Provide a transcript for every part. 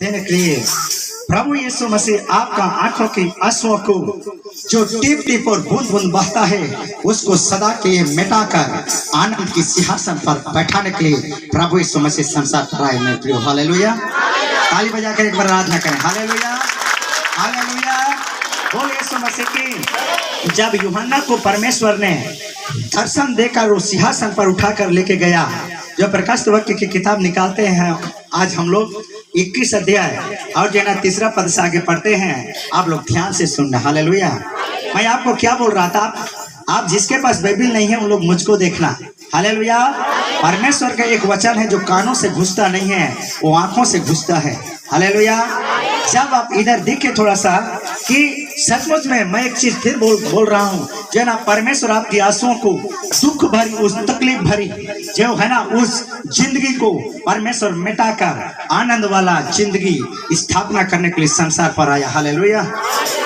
देने के लिए प्रभु यीशु मसीह आपका आंखों की आंसुओं को जो टिप टिप और बूंद बूंद बहता है उसको सदा के लिए मिटाकर आनंद की सिंहासन पर बैठाने के लिए प्रभु यीशु मसीह संसार पर आए। मेरे प्रियो हालेलुया। ताली बजाकर एक बार आराधना करें। Hallelujah hallelujah. बोल यीशु मसीह की। जब यूहन्ना को परमेश्वर ने दर्शन देकर वो सिंहासन पर उठाकर लेके गया, जो प्रकाशित वाक्य की किताब निकालते हैं, आज हम लोग 21 अध्याय और जो ना 3 पद से आगे पढ़ते हैं, आप लोग ध्यान से सुनना। हालेलुया। मैं आपको क्या बोल रहा था, आप जिसके पास बाइबिल नहीं है उन लोग मुझको देखना। हालेलुया। परमेश्वर का एक वचन है जो कानों से घुसता नहीं है, वो आंखों से घुसता है। हालेलुया। जब आप इधर दिखे थोड़ा सा कि सचमुच में मैं एक चीज फिर बोल रहा हूँ, जो ना परमेश्वर आपकी आंसुओं को, दुख भरी, उस तकलीफ भरी जो है ना, उस जिंदगी को परमेश्वर मिटाकर आनंद वाला जिंदगी स्थापना करने के लिए संसार पर आया। Hallelujah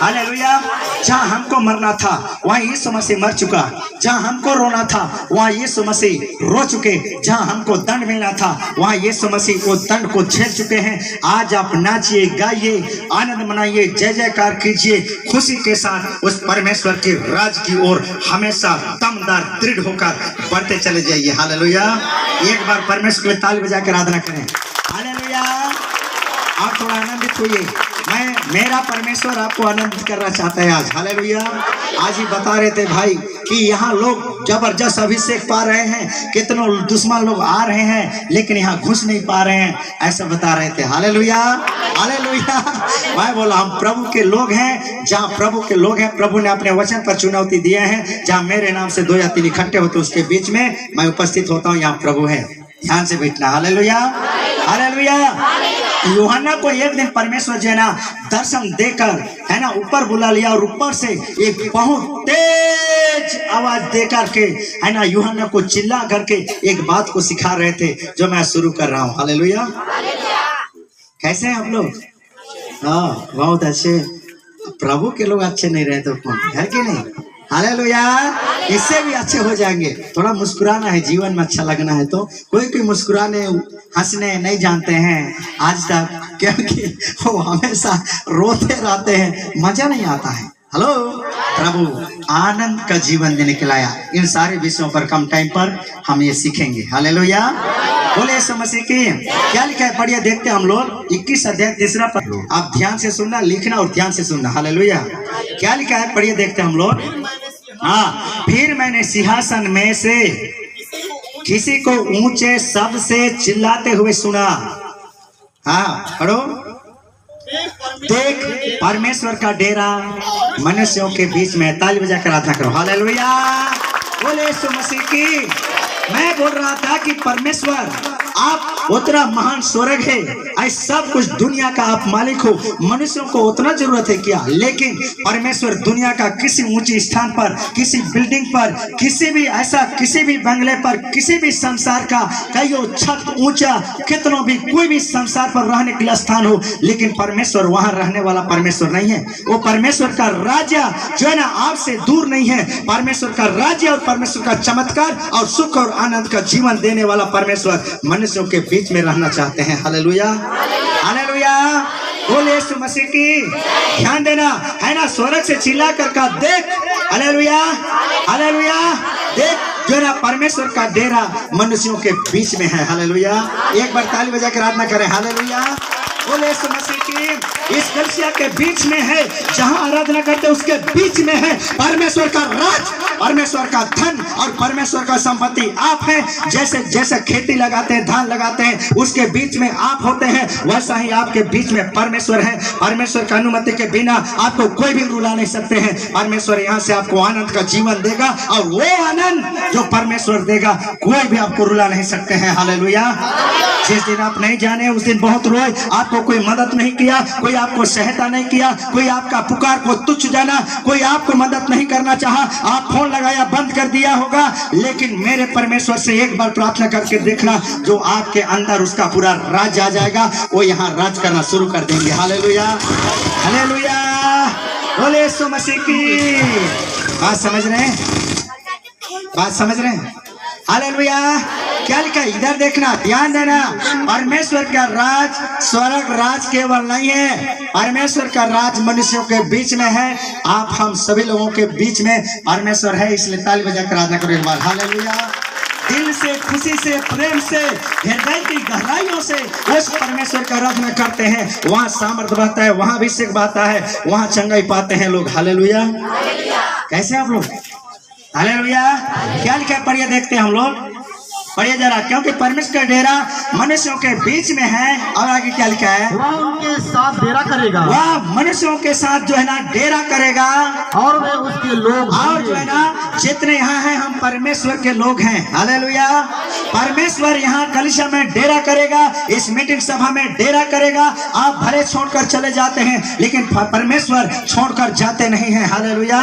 hallelujah. जहाँ हमको मरना था वहाँ यीशु मसीह मर चुका, जहाँ हमको रोना था वहाँ यीशु मसीह रो चुके, जहाँ हमको दंड मिलना था वहाँ यीशु मसीह वो दंड को झेल चुके हैं। आज आप नाचिए, गाइए, आनंद मनाइए, जय जयकार कीजिए, खुशी के साथ उस परमेश्वर के राज की ओर हमेशा दमदार दृढ़ होकर बढ़ते चले जाइए। हालेलुया। एक बार परमेश्वर के लिए ताली बजाकर आराधना करें। हालेलुया। आप थोड़ा आनंदित होइए। मेरा परमेश्वर आपको आनंदित करना चाहता है आज। हालेलुया। आज ही बता रहे थे भाई कि यहाँ लोग जबरदस्त अभिषेक पा रहे हैं, कितनों दुश्मन लोग आ रहे हैं लेकिन यहाँ घुस नहीं पा रहे हैं, ऐसा बता रहे थे। Hallelujah hallelujah. मैं बोला हम प्रभु के लोग हैं, जहाँ प्रभु के लोग हैं, प्रभु ने अपने वचन पर चुनौती दिए हैं, जहाँ मेरे नाम से 2 या 3 इकट्ठे होते उसके बीच में मैं उपस्थित होता हूँ, यहाँ प्रभु है। ध्यान से बैठना। Hallelujah hallelujah. यूहन्ना को एक दिन परमेश्वर जो है ना दर्शन देकर है ना ऊपर बुला लिया, और ऊपर से एक बहुत तेज आवाज देकर के है ना यूहन्ना को चिल्ला करके एक बात को सिखा रहे थे, जो मैं शुरू कर रहा हूँ। हालेलुया। कैसे हैं आप लोग? हाँ बहुत अच्छे। प्रभु के लोग अच्छे नहीं रहे तो कौन है कि नहीं? हालेलुया। इससे भी अच्छे हो जाएंगे। थोड़ा मुस्कुराना है, जीवन में अच्छा लगना है। तो कोई मुस्कुराने हंसने नहीं जानते हैं आज तक, क्योंकि वो हमेशा रोते रहते हैं, मजा नहीं आता है। हेलो। प्रभु आनंद का जीवन देने के लाया। इन सारे विषयों पर कम टाइम पर हम ये सीखेंगे। हालेलुया। बोले यीशु मसीह की। क्या लिखा है पढ़िए, देखते हम लोग 21 अध्याय 3 पद। आप ध्यान से सुनना, लिखना और ध्यान से सुनना। हालेलुया। क्या लिखा है पढ़िए, देखते हम लोग। हाँ। फिर मैंने सिंहासन में से किसी को ऊंचे शब्द से चिल्लाते हुए सुना। हाँ पढ़ो। देख परमेश्वर का डेरा मनुष्यों के बीच में। ताली बजाकर आराधना करो। हालेलुया। बोले यीशु मसीह की। मैं बोल रहा था कि परमेश्वर आप उतना महान स्वर्ग है, ऐसा सब कुछ दुनिया का आप मालिक हो, मनुष्यों को उतना जरूरत है क्या? लेकिन परमेश्वर दुनिया का किसी ऊंची स्थान पर, किसी बिल्डिंग पर, किसी भी ऐसा किसी भी बंगले पर, किसी भी संसार का कईयों छत ऊंचा, कितनों भी कोई भी संसार पर रहने के लिए स्थान हो, लेकिन परमेश्वर वहां रहने वाला परमेश्वर नहीं है। वो परमेश्वर का राज्य जो है ना आपसे दूर नहीं है। परमेश्वर का राज्य और परमेश्वर का चमत्कार और सुख और आनंद का जीवन देने वाला परमेश्वर मनुष्यों के बीच में रहना चाहते हैं। Hallelujah hallelujah. बोले यीशु मसीह की। ध्यान देना है ना, स्वर्ग से चिल्ला कर का देख। Hallelujah hallelujah. देख जो ना परमेश्वर का डेरा मनुष्यों के बीच में है। हालेलुया। एक बार ताली बजा कर आराधना करें। हालेलुया। बोले यीशु मसीह की। इस कलिसिया के बीच में है, जहां आराधना करते उसके बीच में है परमेश्वर का राज, परमेश्वर का धन और परमेश्वर का संपत्ति आप हैं। जैसे जैसे खेती लगाते हैं, धान लगाते हैं, उसके बीच में आप होते हैं, वैसा ही आपके बीच में परमेश्वर है। परमेश्वर की अनुमति के बिना आपको कोई भी रुला नहीं सकते हैं। परमेश्वर यहाँ से आपको आनंद का जीवन देगा, और वो आनंद जो परमेश्वर देगा कोई भी आपको रुला नहीं सकते हैं। हालेलुया। जिस दिन आप नहीं जाने उस दिन बहुत रोए, आपको कोई मदद नहीं किया, कोई आपको सहायता नहीं किया, कोई आपका पुकार को तुच्छ जाना, कोई आपको मदद नहीं करना चाहा, आप फोन लगाया बंद कर दिया होगा। लेकिन मेरे परमेश्वर से एक बार प्रार्थना करके देखना, जो आपके अंदर उसका पूरा राज आ जाएगा, वो यहाँ राज करना शुरू कर देंगे। Hallelujah hallelujah. बोले यीशु मसीह की। बात समझ रहे हैं? बात समझ रहे हैं? हालेलुया। क्या लिखा है? इधर देखना, ध्यान देना। परमेश्वर का राज स्वर्ग राज केवल नहीं है, परमेश्वर का राज मनुष्यों के बीच में है। आप हम सभी लोगों के बीच में परमेश्वर है, इसलिए ताली बजाकर आराधना करो एक बार। हालेलुया। दिल से, खुशी से, प्रेम से, हृदय की गहराइयों से उस परमेश्वर का आराधना करते हैं। वहाँ सामर्थ बहता है, वहाँ अभिषेक बहता है, वहाँ चंगाई पाते हैं लोग। हालेलुया। कैसे आप लोग? हालेलुया। क्या लिखा है? पढ़िए, देखते हैं हम लोग, पढ़िए जरा। क्योंकि परमेश्वर का डेरा मनुष्यों के बीच में है। और आगे क्या लिखा है? वह उनके साथ डेरा करेगा, वह मनुष्यों के साथ जो है ना डेरा करेगा, और वे उसके लोग और जो है ना जितने यहाँ हैं हम परमेश्वर के लोग हैं। हालेलुया। परमेश्वर यहाँ कलीसिया में डेरा करेगा, इस मीटिंग सभा में डेरा करेगा। आप भले छोड़कर चले जाते हैं, लेकिन परमेश्वर छोड़कर जाते नहीं हैं। हालेलुया।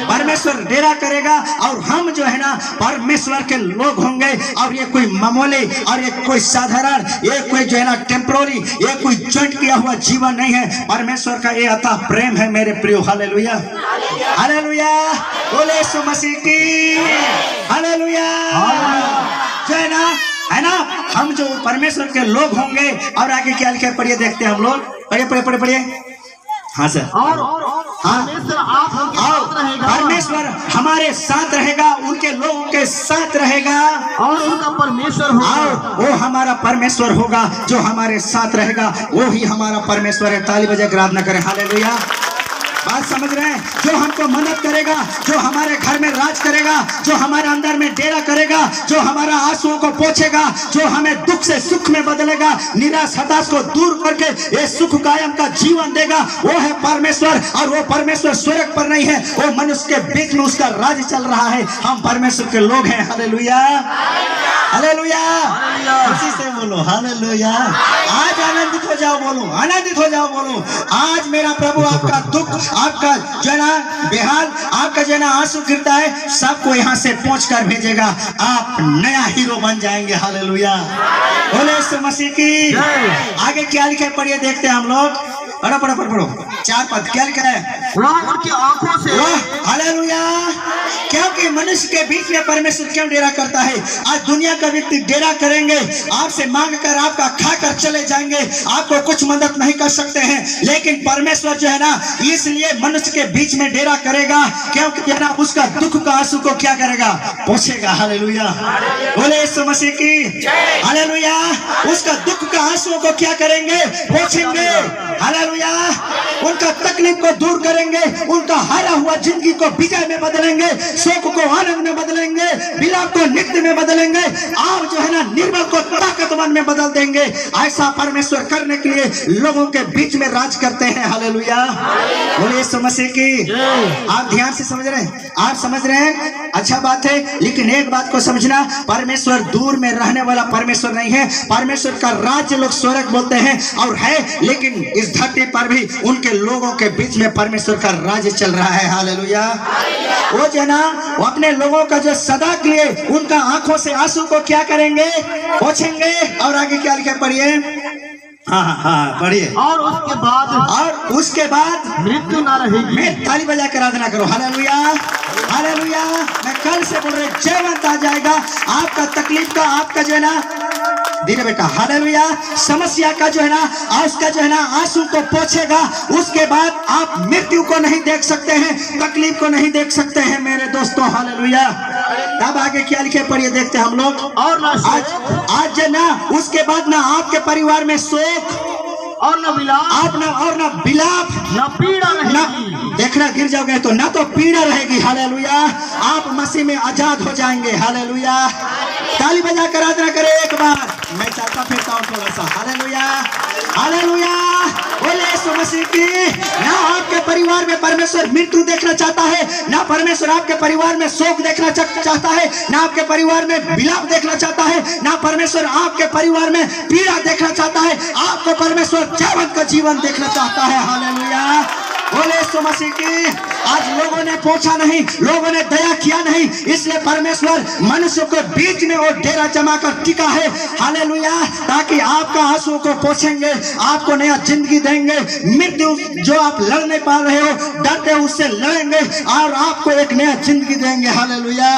परमेश्वर डेरा करेगा और हम जो है ना परमेश्वर के लोग होंगे। और ये कोई मामूली और ये कोई साधारण, ये कोई जो है ना टेम्पोररी, ये कोई ज्वाइंट किया हुआ जीवन नहीं है। परमेश्वर का ये अतः प्रेम है मेरे प्रियो। हालेलुया। हालेलुया। बोले यीशु मसीह की। हालेलुया। जो है ना हम जो परमेश्वर के लोग होंगे। और आगे क्या लिखा है? पढ़िए, देखते हैं हम लोग। पढ़िए पढ़िए पढ़िए पढ़िए। हाँ सर। और हाँ, परमेश्वर आप उनके साथ रहेगा, परमेश्वर हमारे साथ रहेगा, उनके लोगों के साथ रहेगा, और उनका परमेश्वर और होगा। वो हमारा परमेश्वर होगा। जो हमारे साथ रहेगा वो ही हमारा परमेश्वर है। ताली बजाकर आराधना करें। हालेलुया। बात समझ रहे हैं? जो हमको मदद करेगा, जो हमारे घर में राज करेगा, जो हमारे अंदर में डेरा करेगा, जो हमारा आंसुओं को पोंछेगा, जो हमें दुख से सुख में बदलेगा, निराश हताश को दूर करके ये सुख कायम का जीवन देगा, वो है परमेश्वर। और वो परमेश्वर स्वर्ग पर नहीं है, वो मनुष्य के बीच में उसका राज चल रहा है। हम परमेश्वर के लोग हैं। हालेलुया। हालेलुया। खुशी से बोलो हालेलुया। आज आनंदित हो जाओ, बोलो आनंदित हो जाओ, बोलो आज मेरा प्रभु आपका दुख, आपका जो है ना बेहाल, आपका जो है ना आंसू गिरता है, सबको यहाँ से पहुँच कर भेजेगा। आप नया हीरो बन जाएंगे। हालेलुया। बोले यीशु मसीह की। आगे क्या लिखा है? पढ़िए, देखते हैं हम लोग। पढ़ो पढ़ो पढ़ो पढ़ो। 4 पद क्या लिखा है? वह उनकी आंखों से, हालेलुया। क्योंकि मनुष्य के बीच में परमेश्वर क्यों डेरा करता है? आज दुनिया का व्यक्ति डेरा करेंगे, आपसे मांग कर आपका खाकर चले जाएंगे, आपको कुछ मदद नहीं कर सकते हैं। लेकिन परमेश्वर जो है ना इसलिए मनुष्य के बीच में डेरा करेगा, क्योंकि जो है ना उसका दुख का आंसू को क्या करेगा? पोंछेगा। हालेलुया। बोले यीशु मसीह की। हालेलुया। उसका दुख का आंसुओं को क्या करेंगे? पोंछेंगे। हालेलुया। उनका तकलीफ को दूर करेंगे, उनका हारा हुआ जिंदगी को विजय में बदलेंगे, शोक को आनंद में बदलेंगे, विलाप को नृत्य में बदलेंगे, और जो है ना निर्बल को ताकतवर में बदल देंगे। ऐसा परमेश्वर करने के लिए लोगों के बीच में राज करते हैं। हालेलुया। बोलिए यीशु मसीह की। आप ध्यान से समझ रहे हैं? आप समझ रहे हैं? अच्छा बात है। लेकिन एक बात को समझना, परमेश्वर दूर में रहने वाला परमेश्वर नहीं है। परमेश्वर का राज्य लोग स्वर्ग बोलते हैं और है, लेकिन इस धरती पर भी उनके लोगों के बीच में परमेश्वर का राज्य चल रहा है। हालेलुया। वो जो ना वो अपने लोगों का जो सदा के लिए उनका आंखों से आंसू को क्या करेंगे? पोंछेंगे। और आगे क्या लिखा? पढ़िए। हाँ हाँ हाँ पढ़िए। और उसके बाद मृत्यु ना रहेगी। मैं ताली बजा कर आराधना करो। हालेलुया। हालेलुया। मैं कल से बोल रहे जयवंत आ जाएगा आपका तकलीफ का, आपका जो है ना धीरे बेटा। हालेलुया। समस्या का जो है ना उसका जो है ना आंसू को पोंछेगा। उसके बाद आप मृत्यु को नहीं देख सकते हैं, तकलीफ को नहीं देख सकते हैं मेरे दोस्तों। हालेलुया। तब आगे क्या लिखे? पढ़िए, देखते हैं हम लोग। और आज जो ना उसके बाद ना आपके परिवार में शोक और न विलाप, न विलाप, न पीड़ा रहेगी। देखना गिर जाओगे तो ना तो पीड़ा रहेगी। हालेलुया। आप मसीह में आजाद हो जाएंगे। हालेलुया। ताली बजा कर आराधना करें एक बार। मैं चाहता फिरता हूँ थोड़ा सा। हालेलुया। हालेलुया। बोले यीशु मसीह की। ना आपके परिवार में परमेश्वर मृत्यु देखना चाहता है, ना परमेश्वर आपके परिवार में शोक देखना चाहता है, ना आपके परिवार में विलाप देखना चाहता है, ना परमेश्वर आपके परिवार में पीड़ा देखना चाहता है। आपको परमेश्वर जीवन का जीवन देखना चाहता है। हालेलुया। बोले यीशु मसीह की। आज लोगों ने पूछा नहीं, लोगों ने दया किया नहीं, इसलिए परमेश्वर मनुष्य को बीच में वो डेरा जमा कर टिका है। हालेलुया। ताकि आपका आंसू को पोंछेंगे, आपको नया जिंदगी देंगे। मृत्यु जो आप लड़ नहीं पा रहे हो, डरते हो, उससे लड़ेंगे और आपको एक नया जिंदगी देंगे। हालेलुया।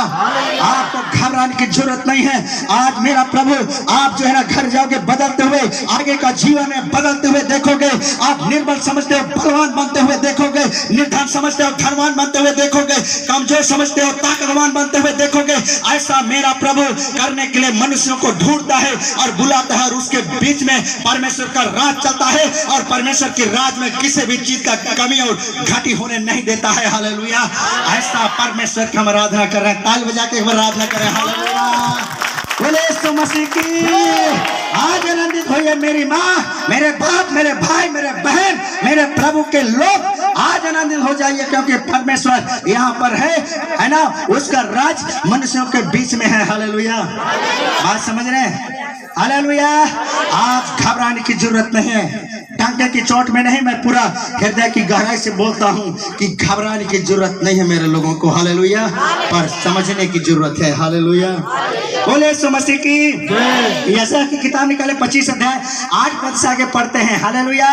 आपको घबराने की जरूरत नहीं है। आज मेरा प्रभु, आप जो है ना घर जाओगे बदलते हुए, आगे का जीवन में बदलते हुए देखोगे। आप निर्बल समझते हो बलवान बनते हुए देखोगे, निर्धन समझते हो धनवान बनते हुए देखोगे, कमजोर समझते हो ताकतवान बनते हुए देखोगे। ऐसा मेरा प्रभु करने के लिए मनुष्यों को ढूंढता है और बुलाता है, और उसके बीच में परमेश्वर का राज चलता है, और परमेश्वर के राज में किसी भी चीज का कमी और घाटी होने नहीं देता है। हालेलुया। ऐसा परमेश्वर की हम आराधना कर रहे हैं। ताल बजा के एक बार आराधना करें। हालेलुया। बोले यीशु मसीह की। आज आनंदित होइए मेरी माँ, मेरे बाप, मेरे भाई, मेरे बहन, मेरे प्रभु के लोग, आज आनंदित हो जाइए, क्योंकि परमेश्वर यहाँ पर है ना। उसका राज मनुष्यों के बीच में है। हालेलुया। बात समझ रहे हैं? हालेलुया। आज घबराने की जरूरत नहीं है। टांगे की चोट में नहीं, मैं पूरा हृदय की गहराई से बोलता हूँ कि घबराने की जरूरत नहीं है मेरे लोगों को। हालेलुया। पर समझने की जरूरत है। हालेलुया। बोले यीशु मसीह की। यशायाह की किताब निकाले 25 अध्याय 8 पद से आगे पढ़ते हैं। हालेलुया।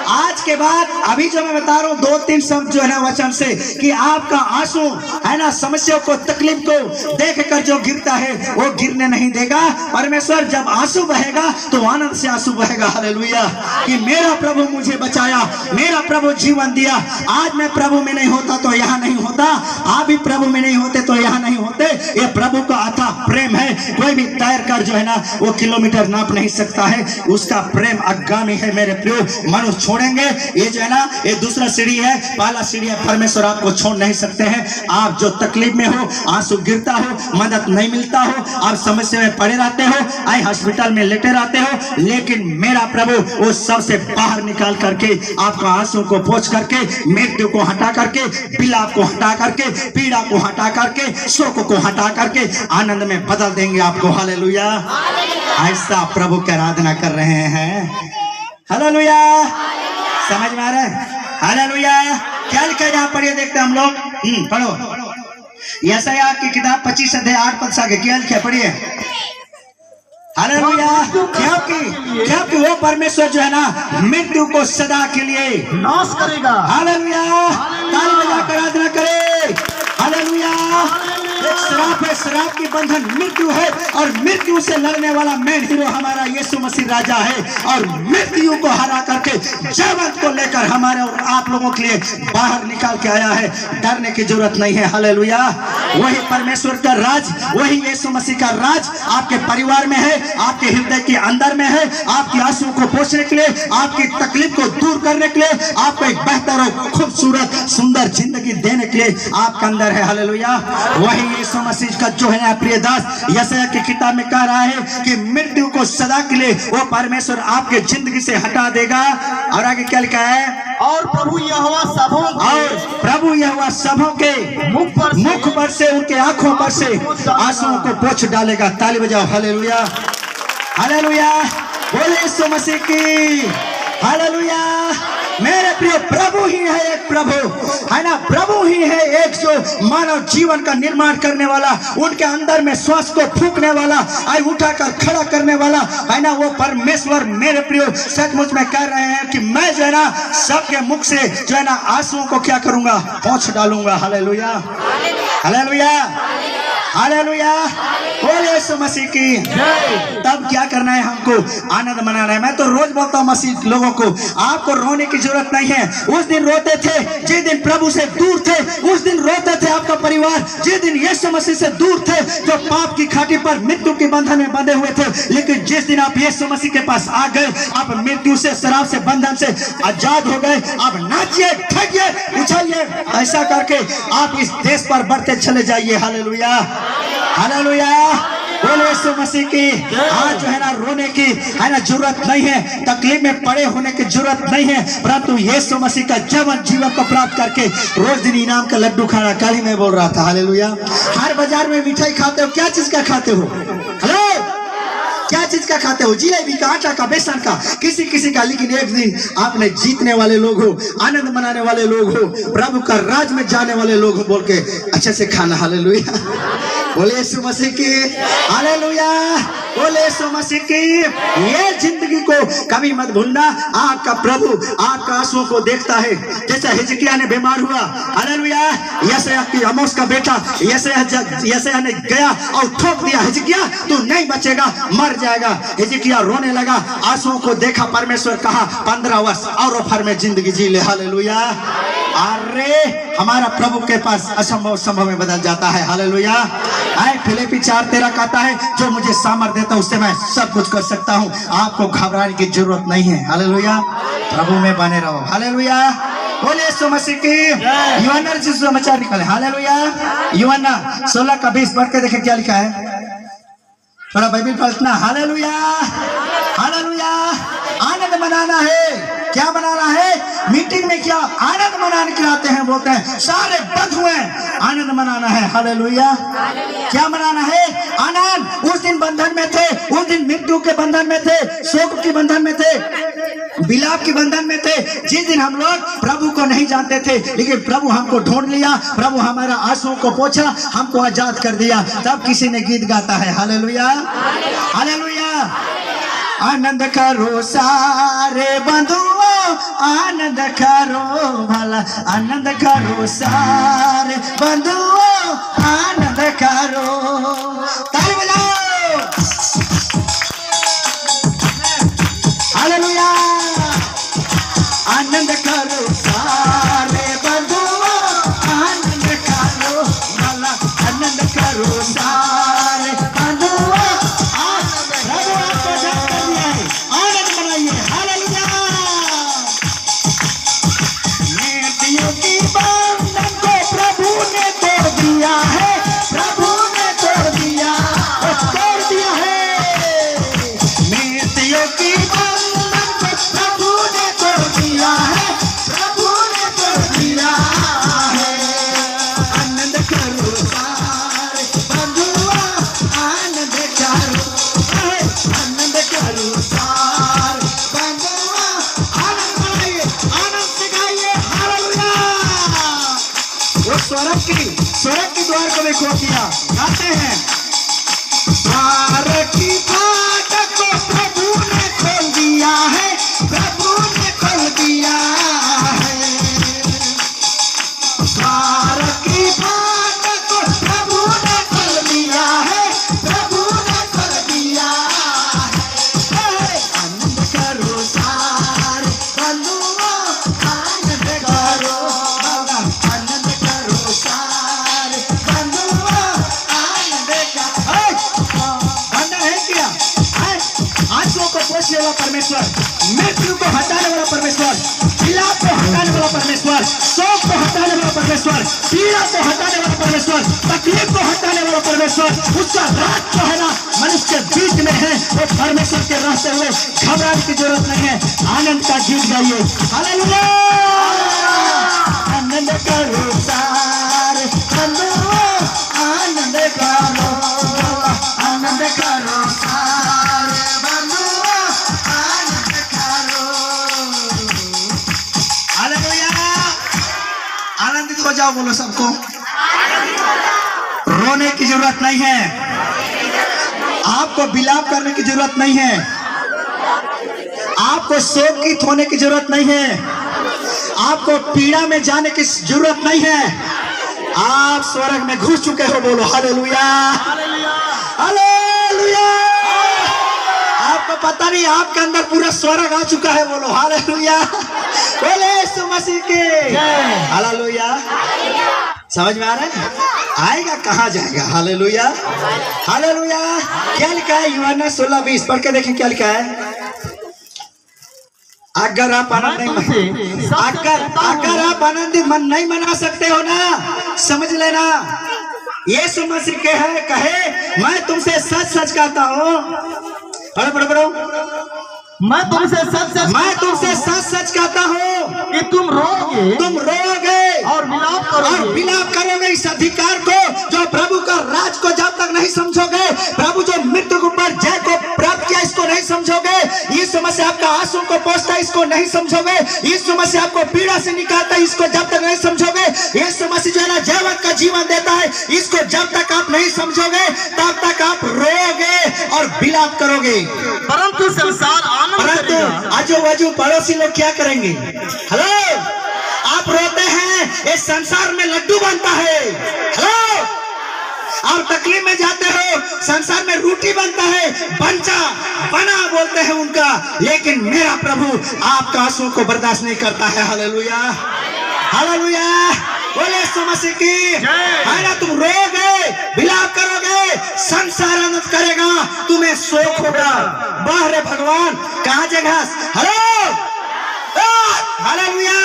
आज के बाद अभी जो मैं बता रहा हूँ 2-3 शब्द जो है ना वचन से, कि आपका आंसू है ना, समस्या को, तकलीफ को देख कर जो गिरता है वो गिरने नहीं देगा। परमेश्वर जब आंसू बहेगा तो आनंद से आंसू बहेगा। हालेलुया। कि मेरा प्रभु मुझे बचाया, मेरा प्रभु जीवन दिया। आज मैं प्रभु में नहीं होता तो यहाँ नहीं होता, आप भी प्रभु में नहीं होते तो यहाँ नहीं होते। ये प्रभु का अथाह प्रेम है। कोई भी तैर कर जो है ना वो किलोमीटर नाप नहीं सकता है। उसका प्रेम अगामी है मेरे प्रियो। मनुष्य छोड़ेंगे, ये जो है ना ये दूसरा सीढ़ी है, पहला सीढ़ी है। परमेश्वर आपको छोड़ नहीं सकते हैं। आप जो तकलीफ में हो, आंसू गिरता हो, मदद नहीं मिलता हो, आप समस्या में पड़े रहते हो, आई हॉस्पिटल में लेटे रहते हो, लेकिन मेरा प्रभु वो सबसे बाहर निकाल करके आपका आंसू को पोंछ करके, मृत्यु को हटा करके, बिलाप को हटा करके, पीड़ा को हटा करके, शोक को हटा करके आनंद में बदल देंगे आपको। हालेलुया। ऐसा प्रभु की आराधना कर रहे हैं। हालेलुया। समझ में आ रहा है? हालेलुया। क्या लिखा है यहाँ पढ़िए, देखते हैं हम लोग। पढ़ो यशायाह की किताब 25 अध्याय 8 पद से आगे क्या लिखा है, पढ़िए। हालेलुया। क्योंकि वो परमेश्वर जो है ना मृत्यु को सदा के लिए नाश करेगा। हालेलुया। ताली बजाकर आराधना करें। हालेलुया। एक श्राप है, श्राप की बंधन मृत्यु है, और मृत्यु से लड़ने वाला मेन हीरो हमारा यीशु मसीह राजा है, और मृत्यु को हरा करके जीवन को लेकर हमारे और आप लोगों के लिए बाहर निकाल के आया है। डरने की जरूरत नहीं है। हालेलुया। वही परमेश्वर का राज, वही यीशु मसीह का राज आपके परिवार में है, आपके हृदय के अंदर में है। आपकी आंसू को पोंछने के लिए, आपकी तकलीफ को दूर करने के लिए, आपको एक बेहतर और खूबसूरत सुंदर जिंदगी देने के लिए आपके अंदर है। हालेलुया। वही यीशु मसीह का जो है प्रिय दास यशायाह की किताब में कह रहा है कि मृत्यु को सदा के लिए वो परमेश्वर आपके जिंदगी से हटा देगा। और आगे क्या लिखा है? और प्रभु यहोवा सबों के मुख पर से, उनके आंखों पर से आंसुओं को पोंछ डालेगा। ताली बजाओ। हालेलुया। हालेलुया। बोले यीशु मसीह की। हालेलुया। मेरे प्रिय प्रभु ही है एक प्रभु, है ना। प्रभु ही है एक जो मानव जीवन का निर्माण करने वाला, उनके अंदर में श्वास को फूंकने वाला, आई उठाकर खड़ा करने वाला, है ना। वो परमेश्वर मेरे प्रिय सचमुच में कह रहे हैं कि मैं जो है ना सबके मुख से जो है ना आंसुओं को क्या करूंगा, पोंछ डालूंगा। हालेलुया। हालेलुया। हालेलुया। बोले यीशु मसीह की। तब क्या करना है? हमको आनंद मनाना है। मैं तो रोज बोलता हूँ मसीह लोगों को, आपको रोने की जरूरत नहीं है। उस दिन रोते थे जिस दिन प्रभु से दूर थे, उस दिन रोते थे आपका परिवार जिस दिन यीशु मसीह से दूर थे, जो पाप की खाटी पर मृत्यु के बंधन में बंधे हुए थे। लेकिन जिस दिन आप यीशु मसीह के पास आ गए, आप मृत्यु से, शराब से, बंधन से आजाद हो गए। आप नाचिए, ठगिए, उछलिए, ऐसा करके आप इस देश पर बढ़ते चले जाइए। हालेलुया। हालेलुया। बोले यीशु मसीह की। आज जो है ना रोने की है ना जरूरत नहीं है, तकलीफ में पड़े होने की जरूरत नहीं है, परंतु यीशु मसीह का जीवन को प्राप्त करके रोज दिन इनाम का लड्डू खाना। कल ही मैं बोल रहा था। हालेलुया। हर बाजार में मिठाई खाते हो, क्या चीज का खाते हो? हेलो, क्या चीज का खाते हो? जिलेबी का, आटा का, बेसन का, किसी किसी का। लेकिन एक दिन आपने जीतने वाले लोग हो, आनंद मनाने वाले लोग हो, प्रभु का राज में जाने वाले लोग हो बोल के अच्छे से खाना। हालेलुया, बोले यीशु मसीह की हालेलुया, बोले यीशु मसीह की। ये जिंदगी को कभी मत भूलना। आपका प्रभु आपका आंसुओं को देखता है। जैसे हिजकिय्याह ने बीमार हुआ, हालेलुया, यशायाह की आमोस का बेटा यशायाह ने गया और ठोक दिया, हिजकिय्याह तू नहीं बचेगा, मर जाएगा। हिजकिय्याह रोने लगा, आंसुओं को देखा, परमेश्वर कहा 15 वर्ष और फिर में जिंदगी जी ले। हालेलुया। अरे हमारा प्रभु के पास असंभव संभव में बदल जाता है। हालेलुया। फिलिप्पी 4:13 कहता है जो मुझे सामर्थ्य देता है उससे मैं सब कुछ कर सकता हूँ। आपको घबराने की जरूरत नहीं है। हालेलुया। प्रभु में बने रहो। हालेलुया, बोले यीशु मसीह की। यूहन्ना रचित सुसमाचार निकले। हालेलुया। यूहन्ना 16:20 पढ़ के देखे क्या लिखा है, थोड़ा बाइबल पलटना। Hallelujah, hallelujah. आनंद मनाना है। क्या मनाना है? मीटिंग में क्या आनंद मनाने के आते हैं, बोलते हैं सारे बंद हुए, आनंद मनाना है। हालेलुया। क्या मनाना है? आनंद। उस दिन बंधन में थे, उस दिन मृत्यु के बंधन में थे, शोक के बंधन में थे, विलाप के बंधन में थे। जिस दिन हम लोग प्रभु को नहीं जानते थे, लेकिन प्रभु हमको ढूंढ लिया, प्रभु हमारा आंसुओं को पोंछा, हमको आजाद कर दिया, तब किसी ने गीत गाता है। Hallelujah, hallelujah. आनंद करो सारे बंधुओं, आनंद करो भला, आनंद करो सारे बंधुओं, आनंद करो। ताली बजाओ। हालेलुया। आनंद करो सारे बंधुओं, आनंद करो भला, आनंद करो सारे बंधुओं। स्वर्ग की द्वार को भी खोल दिया। गाते हैं द्वार की फाटक को प्रभु ने खोल दिया है, प्रभु ने खोल दिया है। द्वार की फाटक को प्रभु ने खोल दिया है, प्रभु ने खोल दिया है। आनंद करो सारे बंधुओं, आनंद करो, आनंद करो सारे बंधुओं, आनंद करो। बंधन है क्या? आंसुओं को पोंछने वाला परमेश्वर, मृत्यु को हटाने वाला परमेश्वर, विलाप को हटाने वाला परमेश्वर, शोक को हटाने वाला परमेश्वर, पीड़ा को हटाने वाला परमेश्वर, तकलीफ को हटाने वाला परमेश्वर। उसका राज जो है ना मनुष्य के बीच में है, वो परमेश्वर के रहते हुए घबराने की जरूरत नहीं है। आनंद का गीत गाइए। हालेलुया। आनंद करो सारे बंधुओं, आनंद करो, आनंद करो सारे बंधुओं, आनंद करो। हालेलुया। आनंदित हो जाओ, बोलो सबको। रोने की जरूरत नहीं है, आपको विलाप करने की जरूरत नहीं है, आपको शोकित होने की जरूरत नहीं है, आपको पीड़ा में जाने की जरूरत नहीं है। आप स्वर्ग में घुस चुके हो। बोलो हालेलुया, हालेलुया। आपको पता नहीं आपके अंदर पूरा स्वर्ग आ चुका है। बोलो हालेलुया, बोले यीशु मसीह के हालेलुया। समझ में आ रहा है? आएगा कहाँ जाएगा? Hallelujah, hallelujah. क्या लिखा है? यूहन्ना 16:20 पढ़ के देखें क्या लिखा है। अगर आप आनंद नहीं अगर आप आनंदित मन नहीं मना सकते हो ना, समझ लेना यीशु मसीह के है कहे मैं तुमसे सच सच कहता हूँ। पढ़ो पढ़ो पढ़ो। मैं तुमसे सच सच कहता हूँ कि तुम रोगे और विलाप करोगे इस अधिकार को जो प्रभु का राज को जब तक नहीं समझोगे। प्रभु जो मृत्यु के ऊपर जय को प्राप्त किया मसीह आपका आंसू को पोंछता है, इसको नहीं समझोगे। यीशु मसीह आपको पीड़ा से निकालता है, इसको जब तक नहीं समझोगे। यीशु मसीह जो है ना जीवन का जीवन देता है, इसको जब तक आप नहीं समझोगे तब तक आप रोओगे और विलाप करोगे। परंतु संसार आनंद परंतु करेगा। आजू बाजू पड़ोसी लोग क्या करेंगे? हेलो, आप रोते हैं, इस संसार में लड्डू बनता है। हेलो, आप तकलीफ में जाते हो, संसार में रोटी बनता है, बना बोलते हैं उनका, लेकिन मेरा प्रभु आपका आंसू को बर्दाश्त नहीं करता है। हालेलुया, हालेलुया, बोले यीशु मसीह की है ना। तुम रोगे, विलाप करोगे, संसार आनंद करेगा, तुम्हें शोक होगा। बाहर भगवान कहाँ जगह। हेलो, हालेलुया,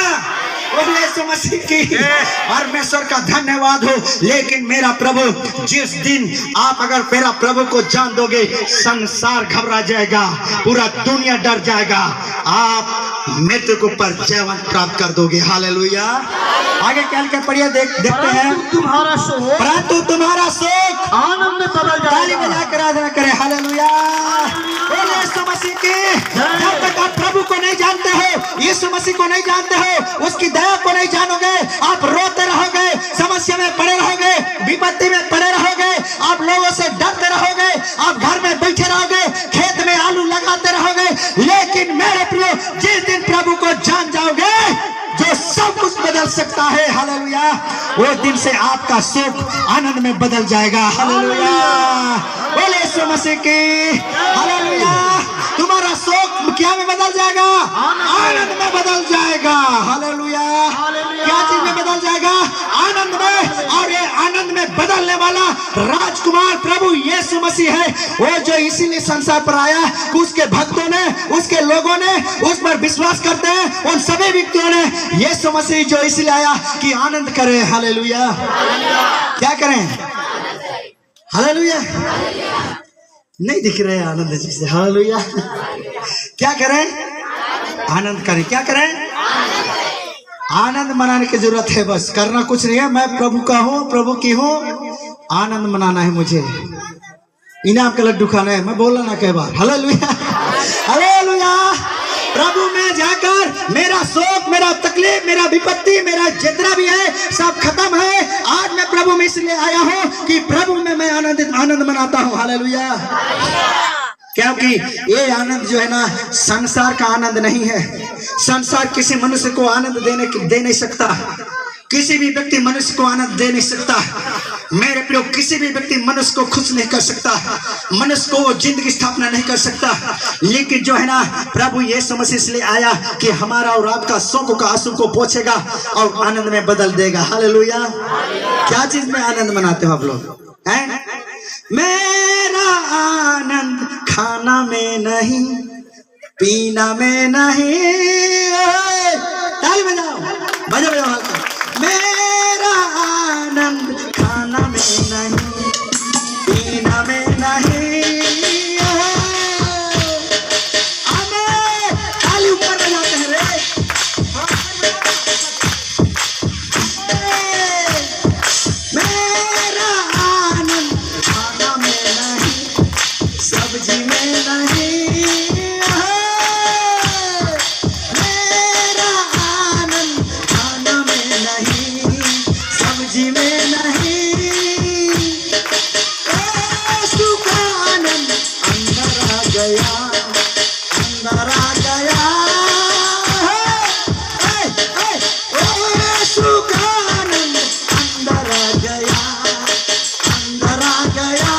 बोले यीशु मसीह की परमेश्वर का धन्यवाद हो। लेकिन मेरा प्रभु, जिस दिन आप अगर मेरा प्रभु को जान दोगे, संसार घबरा जाएगा, पूरा दुनिया डर जाएगा, आप मृत्यु को पर जीवन प्राप्त कर दोगे। हालेलुया। आगे क्या लिखा पढ़िए, देखते हैं। तुम्हारा शोक, परंतु तुम्हारा शोक आनंद में बदल ताली जाएगा। बजाकर आराधना करें। हालेलुया, बोले यीशु मसीह की। जब तक आप प्रभु को नहीं जानते हो, यीशु मसीह को नहीं जानते हो, उसकी दया को नहीं जानोगे, आप रोते रहोगे, समस्या में पड़े रहोगे, विपत्ति में पड़े रहोगे, आप लोगों से डरते रहोगे, आप घर में बैठे रहोगे, खेत में आलू लगाते रहोगे। लेकिन मेरे प्रिय, जिस दिन प्रभु को जान जाओगे, जो सब कुछ बदल सकता है, हालेलुया, वो दिन से आपका सुख आनंद में बदल जाएगा। हालेलुया, बोले यीशु मसीह की। हालेलुया, तुम्हारा शोक क्या में बदल जाएगा? आनंद में बदल जाएगा। हालेलुया, क्या चीज में बदल जाएगा? आनंद में। और ये आनंद में बदलने वाला राजकुमार प्रभु यीशु मसीह है, वो जो इसीलिए संसार पर आया, उसके भक्तों ने, उसके लोगों ने उस पर विश्वास करते हैं, उन सभी व्यक्तियों ने यीशु मसीह जो इसलिए आया कि आनंद करें। हालेलुया, क्या करें? हालेलुया, नहीं दिख रहे आनंद जी से। हालेलुया, क्या करें? आनंद करें। क्या करें? आनंद मनाने की जरूरत है, बस करना कुछ नहीं है। मैं प्रभु का हूँ, प्रभु की हूँ, आनंद मनाना है मुझे, इनाम का लड्डू खाना है। मैं बोला ना कई बार। हालेलुया, हालेलुया, प्रभु में जाकर मेरा शोक, मेरा तकलीफ, मेरा विपत्ति, मेरा जितना भी है सब खत्म है। आज मैं प्रभु में इसलिए आया हूँ कि प्रभु में मैं आनंद मनाता हूँ। हालेलुया, क्योंकि ये आनंद जो है ना, संसार का आनंद नहीं है। संसार किसी मनुष्य को आनंद दे नहीं सकता, किसी भी व्यक्ति मनुष्य को आनंद दे नहीं सकता। मेरे प्रियो, किसी भी व्यक्ति मनुष्य को खुश नहीं कर सकता, मनुष्य को जिंदगी स्थापना नहीं कर सकता। लेकिन जो है ना, प्रभु यीशु मसीह इसलिए आया कि हमारा और आपका शोक का आंसू को पोंछेगा और आनंद में बदल देगा। हालेलुया, क्या चीज में आनंद मनाते हो आप लोग? हैं? मेरा आनंद खाना में नहीं, पीना में नहीं। ताली बजाओ, बजाओ हल्का। मेरा आनंद खाना में नहीं, पीना में नहीं। आमेन, ताली ऊपर बजाते हैं रे। मेरा आनंद खाना में नहीं, सब्जी में नहीं। मेरा आनंद खाना में नहीं, सब्जी में नहीं। यीशु का आनंद अंदर आ गया, अंदर आ गया। यीशु का आनंद अंदर आ गया, अंदर आ गया।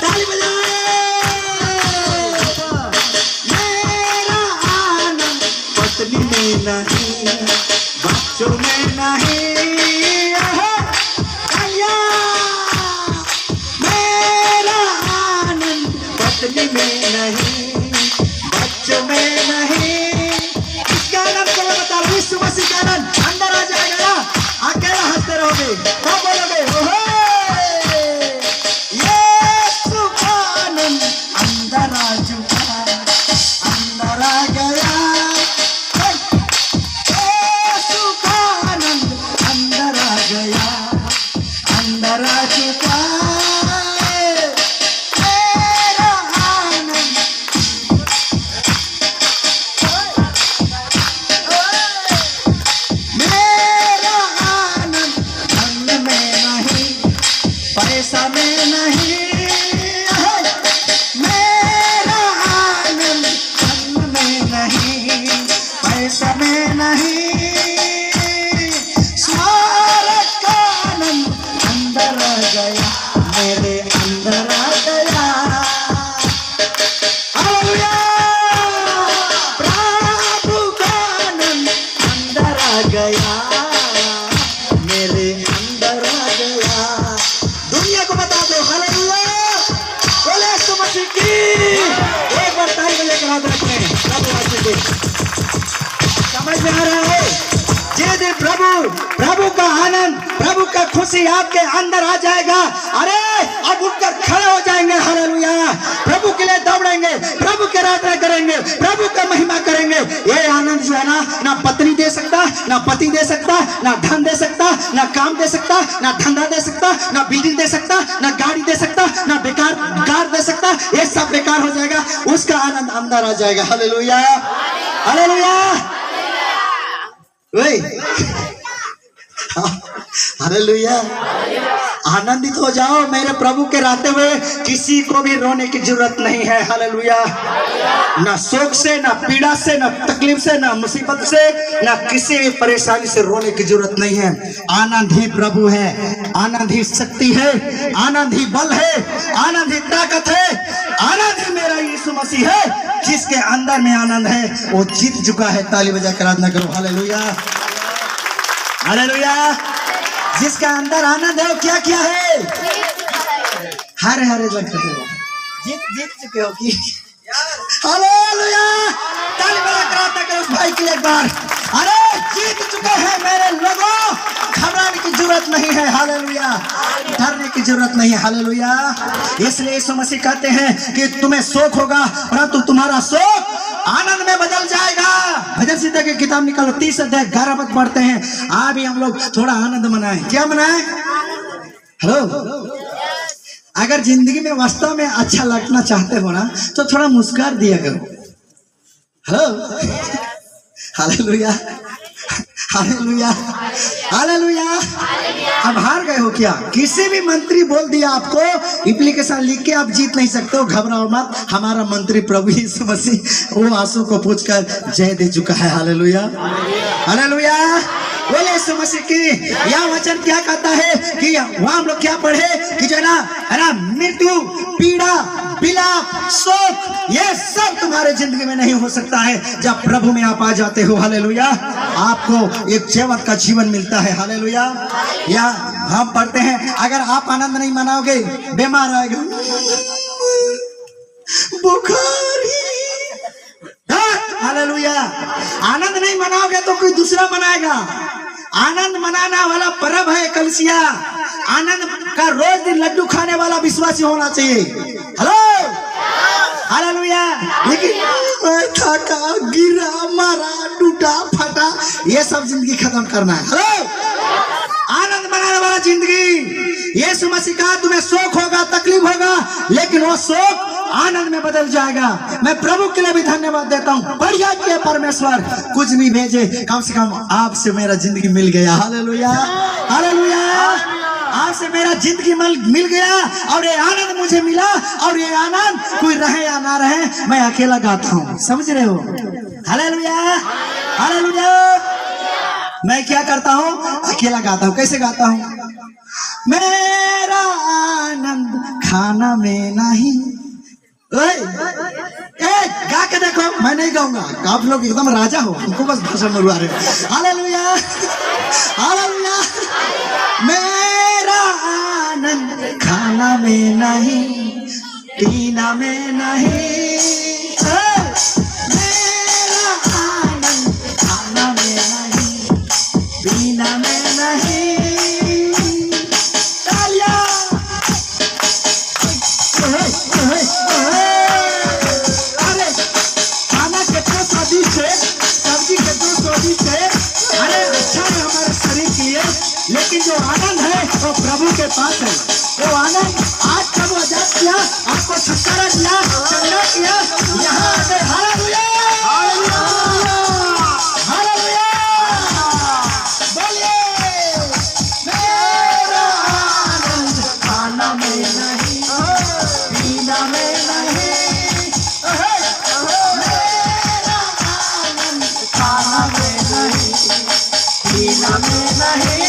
ताली बजाओ। मेरा आनंद पत्नी में नहीं, बच्चों में नहीं। मेरा आनंद पत्नी में नहीं, बच्चों में नहीं। इसका आनंद को बता रहा हूं, यीशु मसीह का आनंद अंदर आ जाएगा ना, अकेला हंसते रहोगे। क्या बोलोगे? ओहो, यीशु का आनंद अंदर आ चुका, अंदर आ गया। यीशु का आनंद अंदर आ गया, अंदर आ चुका। मेरा आनंद गया, मेरे अंदर आ गया। दुनिया को बता दो हालेलुया, बोले यीशु मसीह की। एक बार ताली बजाकर हाथ रखने प्रभु आशीष दे। समझ में आ रहा है? जे दिन प्रभु का आनंद, प्रभु का खुशी आपके अंदर आ जाएगा, अरे अब उठकर खड़े हो जाएंगे हालेलुया। प्रभु के लिए दौड़ेंगे, प्रभु की आराधना करेंगे, प्रभु का महिमा करेंगे। ये आनंद जो है ना पत्नी दे सकता, ना पति दे सकता, ना धन दे सकता, ना काम दे सकता, ना धंधा दे सकता, ना बिल्डिंग दे सकता, ना गाड़ी दे सकता, ना बेकार कार दे सकता। ये सब बेकार हो जाएगा, उसका आनंद अंदर आ जाएगा। Hallelujah, hallelujah, hallelujah. आनंदित हो जाओ मेरे प्रभु के रहते हुए, किसी को भी रोने की जरूरत नहीं है। हालेलुया, ना शोक से, ना पीड़ा से, ना तकलीफ से, ना मुसीबत से, ना किसी भी परेशानी से रोने की जरूरत नहीं है। आनंद ही प्रभु है, आनंद ही शक्ति है, आनंद ही बल है, आनंद ही ताकत है, आनंद ही मेरा यीशु मसीह है। जिसके अंदर में आनंद है वो जीत चुका है। ताली बजाकर आराधना करो। Hallelujah, hallelujah. जिसका अंदर आनंद है वो क्या क्या है? हरे हरे लगते हो, जीत चुके हो कि? हालेलुया, ताली बजाकर आराधना करो उस भाई के लिए एक बार। अरे जीत चुके हैं मेरे लोगों, घबराने की जरूरत नहीं है। हालेलुया, डरने की जरूरत नहीं है। हालेलुया। इसलिए यीशु मसीह कहते हैं कि तुम्हें शोक होगा परंतु तुम्हारा शोक आनंद में बदल जाएगा। भजन संहिता की किताब निकालो, 30 अध्याय 11 पद पढ़ते हैं। आज भी हम लोग थोड़ा आनंद मनाएं। क्या मनाएं? हेलो, अगर जिंदगी में वास्तव में अच्छा लगना चाहते हो ना तो थोड़ा मुस्कुरा दिया करो। Hello, hallelujah, hallelujah, hallelujah. अब हार गए हो क्या? किसी भी मंत्री बोल दिया आपको, एप्लीकेशन लिख के आप जीत नहीं सकते हो, घबराओ मत। हमारा मंत्री प्रभु यीशु मसीह वो आंसू को पूछकर जय दे चुका है। हालेलुया, हालेलुया, बोले यीशु मसीह की। यह वचन क्या कहता है कि वहां हम लोग क्या पढ़े कि जो है ना मृत्यु, पीड़ा, विलाप, शोक, ये सब तुम्हारे जिंदगी में नहीं हो सकता है जब प्रभु में आप आ जाते हो। हालेलुया, आपको एक जीवन का जीवन मिलता है। हालेलुया। या हम पढ़ते हैं, अगर आप आनंद नहीं मनाओगे, बीमार आएगा, बुखार ही। हालेलुया, आनंद नहीं मनाओगे तो कोई दूसरा मनाएगा। आनंद मनाना वाला पर्व है कलसिया। आनंद का रोज दिन लड्डू खाने वाला विश्वासी होना चाहिए। Hello, hallelujah. लेकिन थका, गिरा, मारा, टूटा, फटा, ये सब जिंदगी खत्म करना है। हेलो, आनंद मनाने वाला जिंदगी। यीशु मसीह कहा तुम्हें शोक होगा, तकलीफ होगा, लेकिन वो शोक आनंद में बदल जाएगा। मैं प्रभु के लिए भी धन्यवाद देता हूँ। बढ़िया किया परमेश्वर, कुछ नहीं भेजे, कम से कम आपसे मेरा जिंदगी मिल गया। Hallelujah, hallelujah. आपसे मेरा जिंदगी मिल गया और ये आनंद मुझे मिला। और ये आनंद कोई रहे या ना रहे, मैं अकेला गाता हूँ। समझ रहे हो? Hallelujah, hallelujah. मैं क्या करता हूँ? अकेला गाता हूँ। कैसे गाता हूँ? मेरा आनंद खाना में नहीं। गा के देखो, मैं नहीं गाऊंगा। आप लोग एकदम राजा हो, हमको बस भाषा मरवा रहे हो। Hallelujah, hallelujah. मेरा आनंद खाना में नहीं, पीना में नहीं। मेरा आनंद खाना में नहीं, पीना में नहीं। अरे खाना कितना स्वादिष्ट है, सब्जी कितना स्वादिष्ट है। अरे अच्छा है हमारे शरीर के लिए, लेकिन जो आनंद है वो प्रभु के पास है। वो आनंद आज प्रभु आजाद किया, आपको छुटकारा दिया, चंगा किया, यहाँ आके हालेलुया, हालेलुया, हालेलुया। बोलिए, मेरा आनंद खाना में नहीं, पीना में नहीं। मेरा आनंद खाना में नहीं, पीना में नहीं।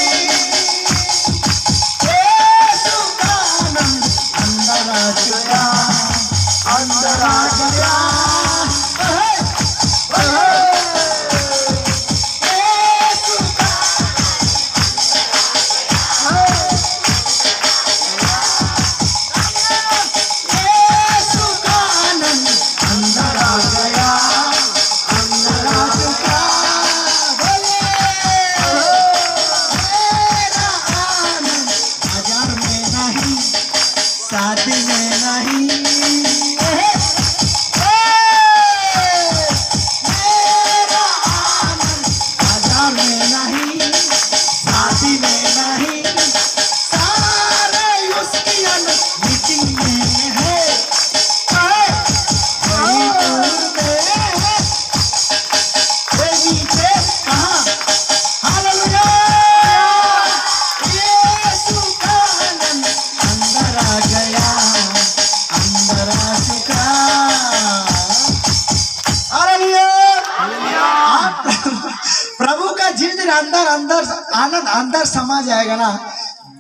प्रभु का जिस दिन अंदर अंदर आनंद अंदर समा जाएगा ना,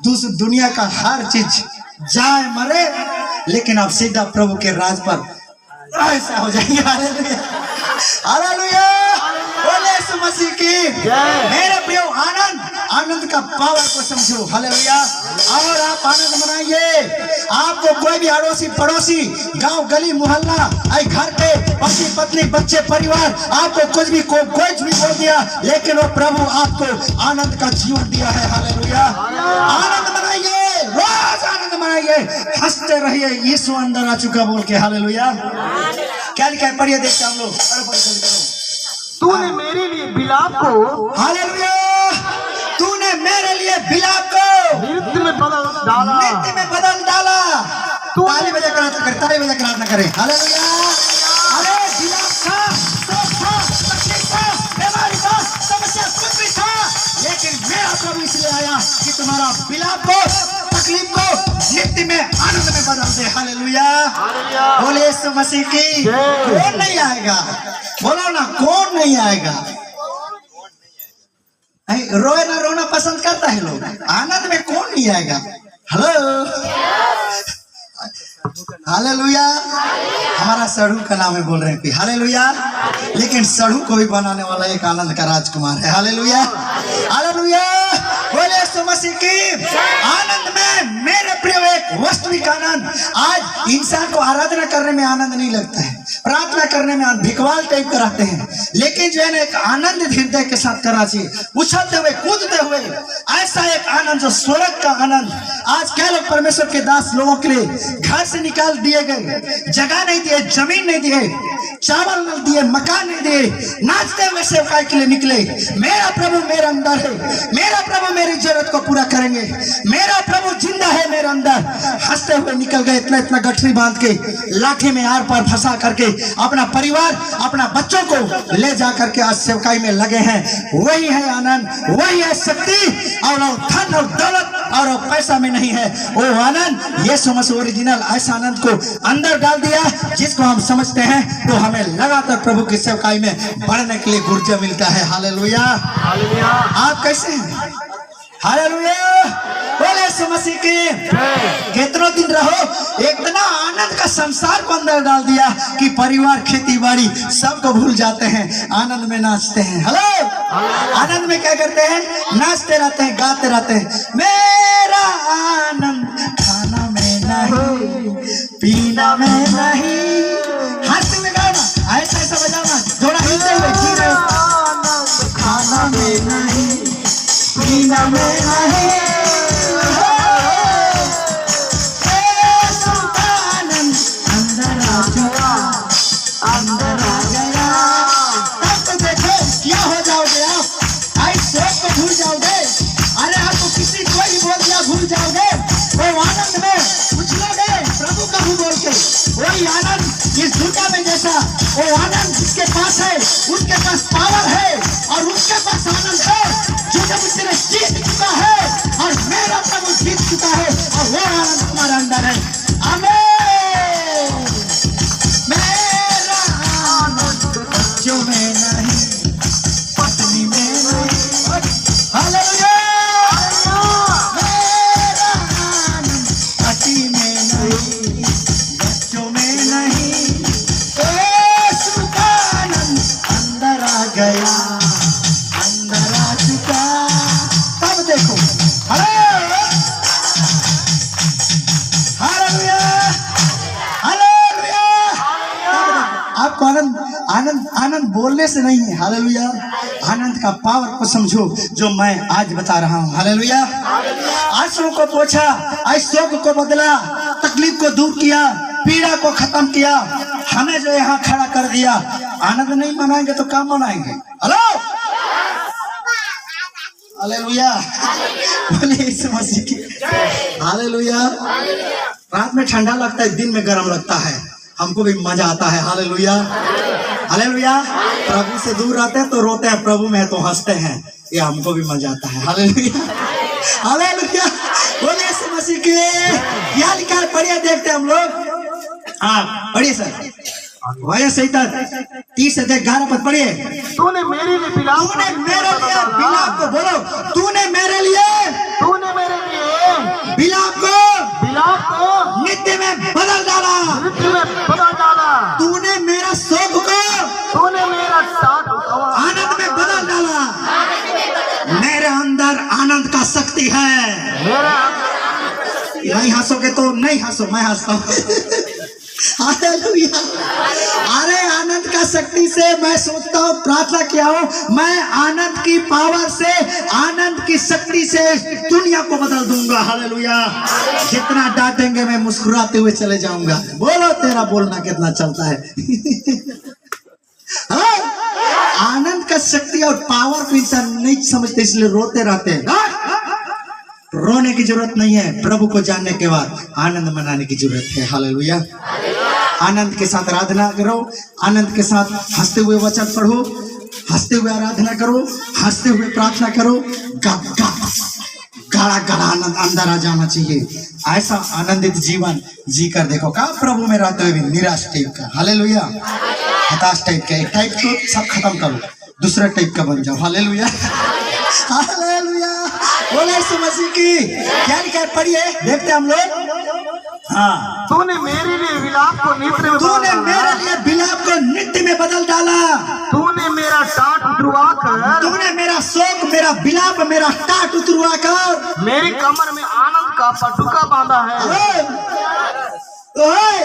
दुनिया का हर चीज जाए मरे, लेकिन आप सीधा प्रभु के राज पर ऐसा हो जाएंगे। हालेलुया, हालेलुया, बोले यीशु मसीह की। मेरे प्रियो, आनंद का पावर को समझो। हालेलुया। और आप आनंद मनाइए। आपको कोई भी अड़ोसी पड़ोसी, गांव गली मोहल्ला, घर पे पति पत्नी बच्चे परिवार आपको कुछ भी कोई भी बोल दिया, लेकिन वो प्रभु आपको आनंद का जीवन दिया है। हालेलुया। आनंद मनाइए, रोज आनंद मनाइए, हंसते रहिए, यीशु अंदर आ चुका बोल के। हालेलुया। क्या लिखा है, पढ़िए, देखते हम लोग। तूने मेरे लिए बिलाप को, हालेलुया, तूने मेरे लिए बिलाप को नृत्य में बदल डाला, नृत्य में बदल डाला। ताली बजा कर प्रार्थना करें, ताली बजा कर प्रार्थना करें। हालेलुया। अरे बिलाप था, शोक था, तकलीफ था, बीमारी था, समस्या कुछ भी था, लेकिन मेरा प्रभु इसलिए आया कि तुम्हारा बिलाप को, तकलीफ को नृत्य में आनंद में बदल दे। हालेलुया। बोले यीशु मसीह की। कौन नहीं आएगा, बोलो ना, कौन नहीं आएगा। रोए ना रोना पसंद करता है लोग, आनंद में कौन नहीं आएगा। Hello, hallelujah. हमारा सड़ू का नाम है, बोल रहे हैं कि हालेलुया, लेकिन सड़ू को भी बनाने वाला एक आनंद का राजकुमार है। हालेलुया, हालेलुया, बोले यीशु मसीह की। आनंद में मेरे प्रिय एक वास्तविक आनंद। आज इंसान को आराधना करने में आनंद नहीं लगता है, प्रार्थना करने में भिकवाल टाइप कराते हैं, लेकिन जो है ना, एक आनंद हृदय के साथ करना चाहिए, उछलते हुए कूदते हुए, ऐसा एक आनंद जो स्वर्ग का आनंद। आज क्या लोग परमेश्वर के दास लोगों के लिए घर से निकाल दिए गए, जगह नहीं दिए, जमीन नहीं दिए, चावल नहीं दिए, मकान नहीं दिए, नाचते हुए सेवकाई के लिए निकले। मेरा प्रभु मेरे अंदर है, मेरा प्रभु मेरी जरूरत को पूरा करेंगे, मेरा प्रभु जिंदा है मेरे अंदर। हंसते हुए निकल गए, इतना इतना गठरी बांध के, लाठी में आर पार फंसा करके अपना परिवार, अपना बच्चों को ले जा करके आज सेवकाई में लगे हैं। वही है आनंद, वही है शक्ति, और धन और दौलत और पैसा में नहीं है वो आनंद। यीशु मसीह ओरिजिनल ऐसा आनंद को अंदर डाल दिया, जिसको हम समझते हैं तो हमें लगातार प्रभु की सेवकाई में बढ़ने के लिए ऊर्जा मिलता है। हालेलुया। आप कैसे हैं? हालेलुया, बोले यीशु मसीह की। कितनों दिन रहो, इतना आनंद का संसार को अंदर डाल दिया कि परिवार, खेती बाड़ी सबको भूल जाते हैं, आनंद में नाचते हैं। हेलो, आनंद में क्या करते हैं? नाचते रहते हैं, गाते रहते हैं। मेरा आनंद खाना में नहीं, पीना में नहीं, हंसते हुए गाना, ऐसा ऐसा बजाना, थोड़ा हिलते हुए जी रहे हो। खाना में नहीं, पीना में नहीं, आनंद अंदर आ गया, अंदर आ गया। तब तो देखो क्या हो जाओगे आप, आई सोच को भूल जाओगे। अरे आपको किसी कोई भी बोल दिया भूल जाओगे, वो आनंद में उछलोगे प्रभु का मुंह बोल के। वही आनंद इस दुनिया में जैसा वो आनंद जिसके पास है, उसके पास पावर है और उसके पास आनंद है जो जब उसने जीत चुका है, और मेरा प्रभु जीत चुका है, और वो आनंद हमारे अंदर है। आमीन। मेरा आनंद जो में नहीं, पत्नी में नहीं, हालेलुया। मेरा आनंद पति में नहीं, बच्चों में नहीं, यीशु का आनंद अंदर आ गया, अंदर आ चुका। तब देखो, हालेलुया, हालेलुया। आपको आनंद आनंद आनंद बोलने से नहीं है। हालेलुया। आनंद का पावर को समझो जो मैं आज बता रहा हूँ। हालेलुया। आंसुओं को पोंछा, शोक को बदला, तकलीफ को दूर किया, पीड़ा को खत्म किया, हमें जो यहाँ खड़ा कर दिया। आनंद नहीं मनाएंगे तो क्या मनाएंगे? हेलो, हालेलुया, बोले यीशु मसीह की। हालेलुया। रात में ठंडा लगता है, दिन में गर्म लगता है, हमको भी मजा आता है। Hallelujah, hallelujah. प्रभु से दूर रहते हैं तो रोते हैं, प्रभु में है तो हंसते हैं, ये हमको भी मजा आता है। हालेलुया, हालेलुया, बोले यीशु मसीह की। क्या लिखा है, पढ़िए, देखते हैं हम लोग। हाँ पढ़िए सर। वजह से 30-11 पद पढ़िए। तूने मेरे लिए बिलाप को तूने नीति मेरे में लिए बदल डाला। बिलाप को बोलो, तूने मेरे लिए बिलाप को नित्य में बदल डाला। नीति में बदल डाला। तूने मेरा शोक को तूने मेरा साथ आनंद में बदल डाला। मेरे अंदर आनंद का शक्ति है। मेरा नहीं हंसोगे तो नहीं हंसो, मैं हंसता हूँ। हालेलुया। अरे आनंद का शक्ति से मैं सोचता हूँ, प्रार्थना किया हूँ, मैं आनंद की पावर से, आनंद की शक्ति से दुनिया को बदल दूंगा। हालेलुया। जितना डांटेंगे मैं मुस्कुराते हुए चले जाऊंगा। बोलो तेरा बोलना कितना चलता है। हाँ? आनंद का शक्ति और पावर को इंसान नहीं समझते, इसलिए रोते रहते हैं। हाँ? रोने की जरूरत नहीं है, प्रभु को जानने के बाद आनंद मनाने की जरूरत है। हालेलुया। आनंद के साथ आराधना करो, आनंद के साथ हंसते हुए वचन पढ़ो, हंसते हुए आराधना करो, हंसते हुए प्रार्थना करो। गाढ़ा गाढ़ा आनंद अंदर आ जाना चाहिए। ऐसा आनंदित जीवन जी कर देखो। का प्रभु में रहते हुए भी निराश टाइप का, हालेलुया, हताश टाइप का, एक टाइप को सब खत्म करो, दूसरा टाइप का बन जाओ। हालेलुया। हालेलुया। बोले यीशु मसीह की। क्या लिखा है पढ़िए, देखते हम लोग। हाँ, तूने मेरे लिए बिलाप को नीति में तूने मेरे लिए बिलाप को नित्य में बदल डाला। तूने मेरा टाट उतरवा कर, तूने मेरा शोक, मेरा बिलाप, मेरा टाट उतरवा कर मेरी कमर में आनंद का पटुका बांधा है। ओए,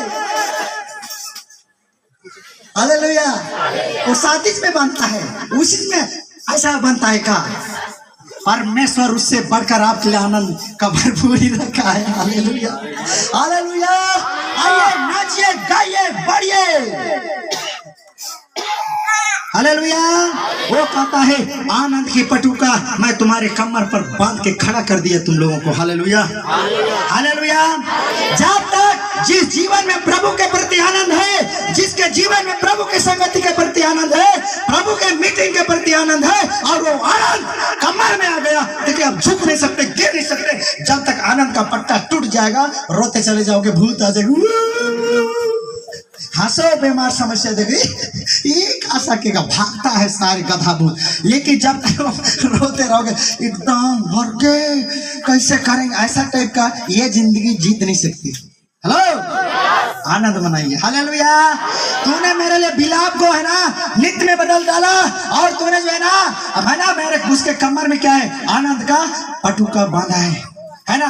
हालेलुया। वो सातिश में बनता है, उसी में ऐसा बनता है का परमेश्वर उससे बढ़कर आपके लिए आनंद का भरपूरी रखा है। हालेलुया। हालेलुया। आइए नाचिए, गाइए, बढ़िए। हालेलुया। वो कहता है आनंद की पटुका मैं तुम्हारे कमर पर बांध के खड़ा कर दिया तुम लोगों को। हालेलुया। हालेलुया। जब तक जिस जीवन में प्रभु के प्रति आनंद है, जिसके जीवन में प्रभु के संगति के प्रति आनंद है, प्रभु के मीटिंग के प्रति आनंद है, और वो आनंद कमर में आ गया, देखिए आप झुक नहीं सकते, गिर नहीं सकते। जब तक आनंद का पट्टा टूट जाएगा, रोते चले जाओगे, भूत आ जाएगा। हंसो, बीमार समस्या देखिए एक आ सकेगा, भागता है सारे गधा भूत। लेकिन जब तक रोते रहोगे एकदम भर के कैसे करेंगे, ऐसा टाइप का ये जिंदगी जीत नहीं सकती। हेलो, आनंद मनाइए। हालेलुया। तूने मेरे लिए बिलाप को है ना नित्य में बदल डाला, और तूने जो है ना मेरे उसके कमर में क्या है, आनंद का पटुका बांधा है ना,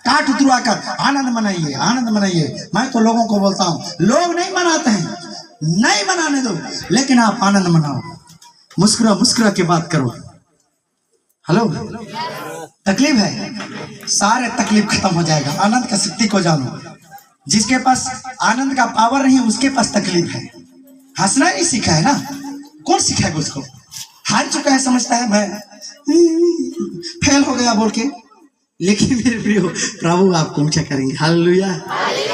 काट उतरवा कर आनंद मनाइए, आनंद मनाइए। मैं तो लोगों को बोलता हूँ, लोग नहीं मनाते हैं, नहीं मनाने दो, लेकिन आप आनंद मनाओ, मुस्कुरा मुस्कुरा के बात करो। हेलो, तकलीफ है, सारे तकलीफ खत्म हो जाएगा। आनंद का शक्ति को जानो। जिसके पास आनंद का पावर नहीं, उसके पास तकलीफ है। हंसना नहीं सीखा है ना, कौन सिखाएगा उसको? हार चुका है, समझता है मैं फेल हो गया बोल के। लेकिन मेरे प्रियो, प्रभु आपको ऊंचा करेंगे। हालेलुया।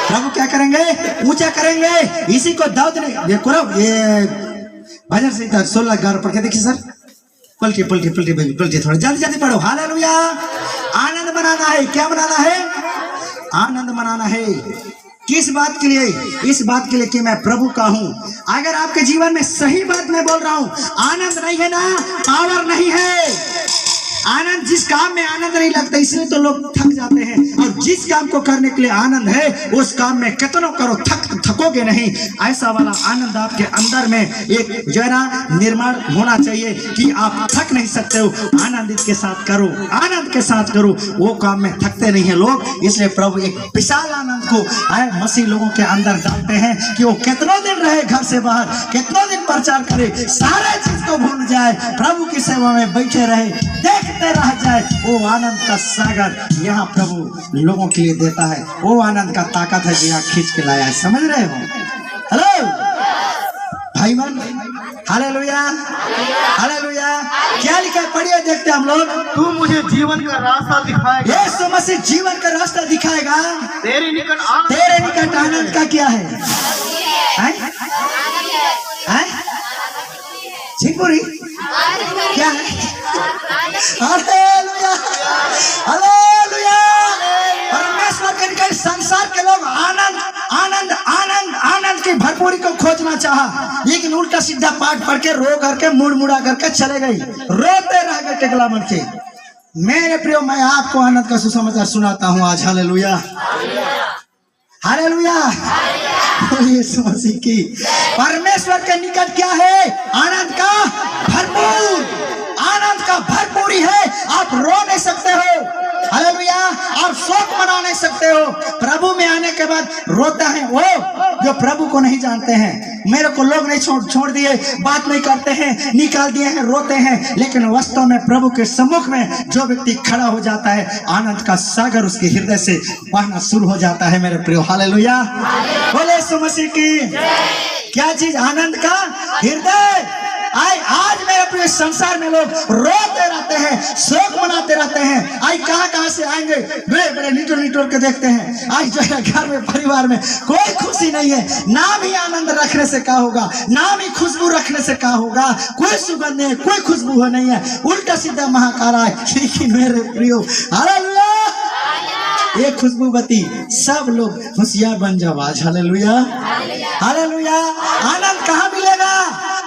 प्रभु क्या करेंगे? ऊंचा करेंगे। इसी को दाऊद ने ये भजन संहिता 16:11 पढ़ के देखिए सर। पलटे पलटे पलटे पलटे, थोड़ा जल्दी जल्दी पढ़ो। हालेलुया। आनंद मनाना है। क्या मनाना है? आनंद मनाना है। किस बात के लिए? इस बात के लिए कि मैं प्रभु का हूं। अगर आपके जीवन में सही बात मैं बोल रहा हूं, आनंद नहीं है ना, पावर नहीं है, आनंद, जिस काम में आनंद नहीं लगता इसलिए तो लोग थक जाते हैं। और जिस काम को करने के लिए आनंद है, उस काम में कितना करो थकोगे नहीं। ऐसा वाला आनंद आपके अंदर में एक जो है ना निर्माण होना चाहिए कि आप थक नहीं सकते हो। आनंदित के साथ करो, आनंद के साथ करो, वो काम में थकते नहीं है लोग। इसलिए प्रभु एक विशाल आनंद को मसीह लोगों के अंदर डालते हैं कि वो कितनों दिन रहे घर से बाहर, कितनों दिन प्रचार करे, सारे चीज को भूल जाए, प्रभु की सेवा में बैठे रहे, देखते रह जाए। वो आनंद का सागर यहाँ प्रभु लोगों के लिए देता है। वो आनंद का ताकत है जो यहाँ खींच के लाया है। समझ रहे हो? हेलो भाई मन, हालेलुया, हालेलुया। क्या लिखा है पढ़िए, देखते हम लोग। तू मुझे जीवन का रास्ता दिखाएगा। यीशु मसीह जीवन का रास्ता दिखाएगा। तेरे निकट आनंद का क्या है? झिंगपुरी क्या है? Hallelujah, hallelujah. परमेश्वर के संसार के लोग आनंद आनंद आनंद आनंद की भरपूरी को खोज चाहा, लेकिन उल्टा सीधा पाठ पढ़ के रो करके मुड़ मुड़ा करके चले गई, रोते रह गए टिकला मन के। मेरे प्रियो, मैं आपको आनंद का सुसमाचार सुनाता हूँ आज। हालेलुया, हालेलुया, यीशु मसीह की। परमेश्वर के निकट क्या है? आनंद का भरपूर, आनंद का भरपूरी है। आप रो नहीं सकते हो, हालेलुया, आप शोक मना नहीं सकते हो। प्रभु में आने के बाद रोता है वो जो प्रभु को नहीं जानते हैं। मेरे को लोग नहीं छोड़ दिए, बात नहीं करते हैं, निकाल दिए हैं, रोते हैं, लेकिन वास्तव में प्रभु के सम्मुख में जो व्यक्ति खड़ा हो जाता है, आनंद का सागर उसके हृदय से बहना शुरू हो जाता है। मेरे प्रियो, हालेलुया, बोले यीशु मसीह की। क्या चीज? आनंद का हृदय। आज मेरे प्रिय, संसार में लोग रोते रहते हैं, शोक मनाते रहते हैं। आज कहां से आएंगे, बड़े बड़े निटोर के देखते हैं। आज जो है घर में, परिवार में कोई खुशी नहीं है। नाम ही आनंद रखने से क्या होगा, नाम ही खुशबू रखने से क्या होगा? कोई सुगंध नहीं है, कोई खुशबू नहीं है, उल्टा सीधा महाकारा है। लेकिन मेरे प्रियो, हालेलुया, ये खुशबूवती सब लोग होशियार बन जाओ आज। Hallelujah, hallelujah. आनंद कहाँ मिलेगा?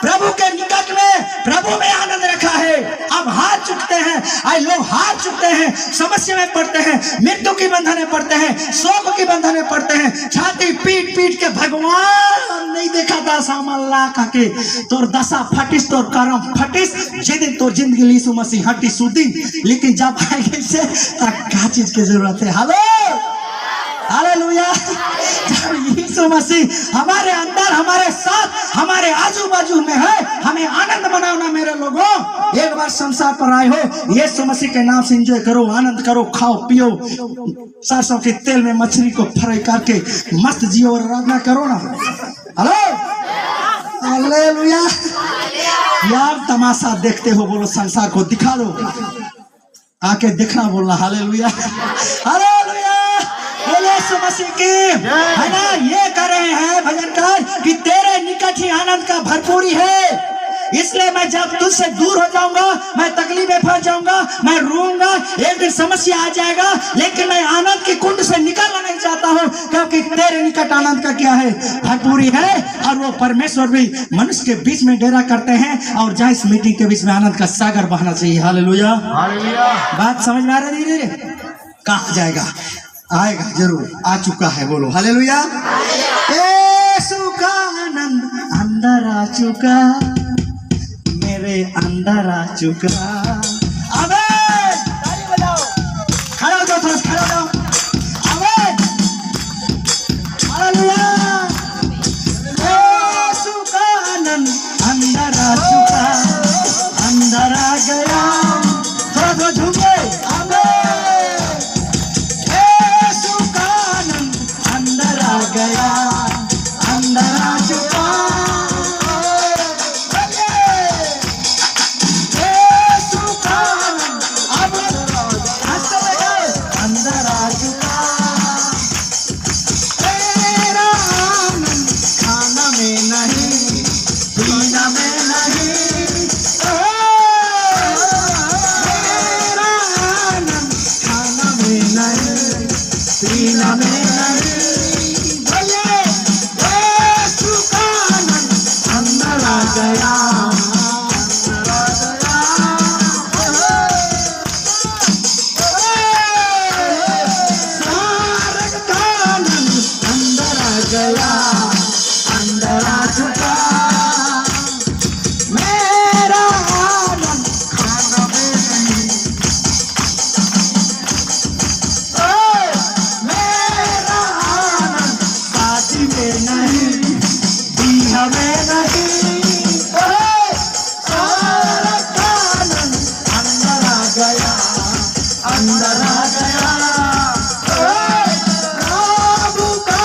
प्रभु के निकट में। प्रभु में आनंद रखा है। अब हाथ चुकते हैं, आज लोग हाथ चुकते हैं, समस्या में पड़ते हैं, मृत्यु की बंधन में पड़ते हैं, शोक की बंधन में पड़ते हैं, छाती पीट पीट के भगवान नहीं देखा था सामल्ला का के तोर दशा फटिस, तोर कर्म फटिस, जिन तोर जिंदगी यीशु मसीह हटी सुधी। लेकिन जब आएंगे से क्या चीज की जरूरत है? हालो, हालेलुया। यीशु मसीह हमारे अंदर, हमारे साथ, हमारे आजू बाजू में है, हमें आनंद मनाओ ना मेरे लोगों। एक बार संसार पर आए हो, यीशु मसीह के नाम से एंजॉय करो, आनंद करो, खाओ पियो, सरसों के तेल में मछली को फ्राई करके मस्त जियो और आराधना करो ना। Hello, hallelujah. यार तमाशा देखते हो, बोलो संसार को दिखा लो, आके देखना बोलना। हालेलुया, हालेलुया, बोले यीशु मसीह की। है ना, ये कर रहे हैं भजनकार कि तेरे निकट ही आनंद का भरपूरी है। इसलिए मैं जब तुझसे दूर हो जाऊंगा, मैं तकलीफ में फंस जाऊंगा, मैं रोऊंगा, एक दिन समस्या आ जाएगा, लेकिन मैं आनंद के कुंड से निकलना नहीं चाहता हूँ, क्योंकि तेरे निकट आनंद का क्या है? भरपूरी है। और वो परमेश्वर भी मनुष्य के बीच में डेरा करते हैं, और जहाँ इस मीटिंग के बीच में आनंद का सागर बहना चाहिए। Hallelujah, hallelujah. बात समझ में आ रही है? धीरे कहाँ जाएगा? आएगा, जरूर आ चुका है। बोलो हालेलुया। यीशु का आनंद अंदर आ चुका, मेरे अंदर आ चुका। आमीन, ताली बजाओ, खड़ा हो जाओ, थोड़ा खड़ा हो जाओ। आमीन, हालेलुया। यीशु का आनंद अंदर आ चुका, अंदर आ गया। थोड़ा थोड़ा झूम गए। गया, अंदर आ चुका, यीशु का अब अंदर आ चुका। तेरा आनंद खाना में नहीं, पीना में नहीं, तेरा आनंद खाना में नहीं, पीना में नहीं, गया, स्वर्ग का आनंद अंदर आ गया, अंदर आ चुका। मेरा आनंद खाना में नहीं, मेरा आनंद शादी में नहीं, बिया में नहीं, अंदर आ गया। प्रभु का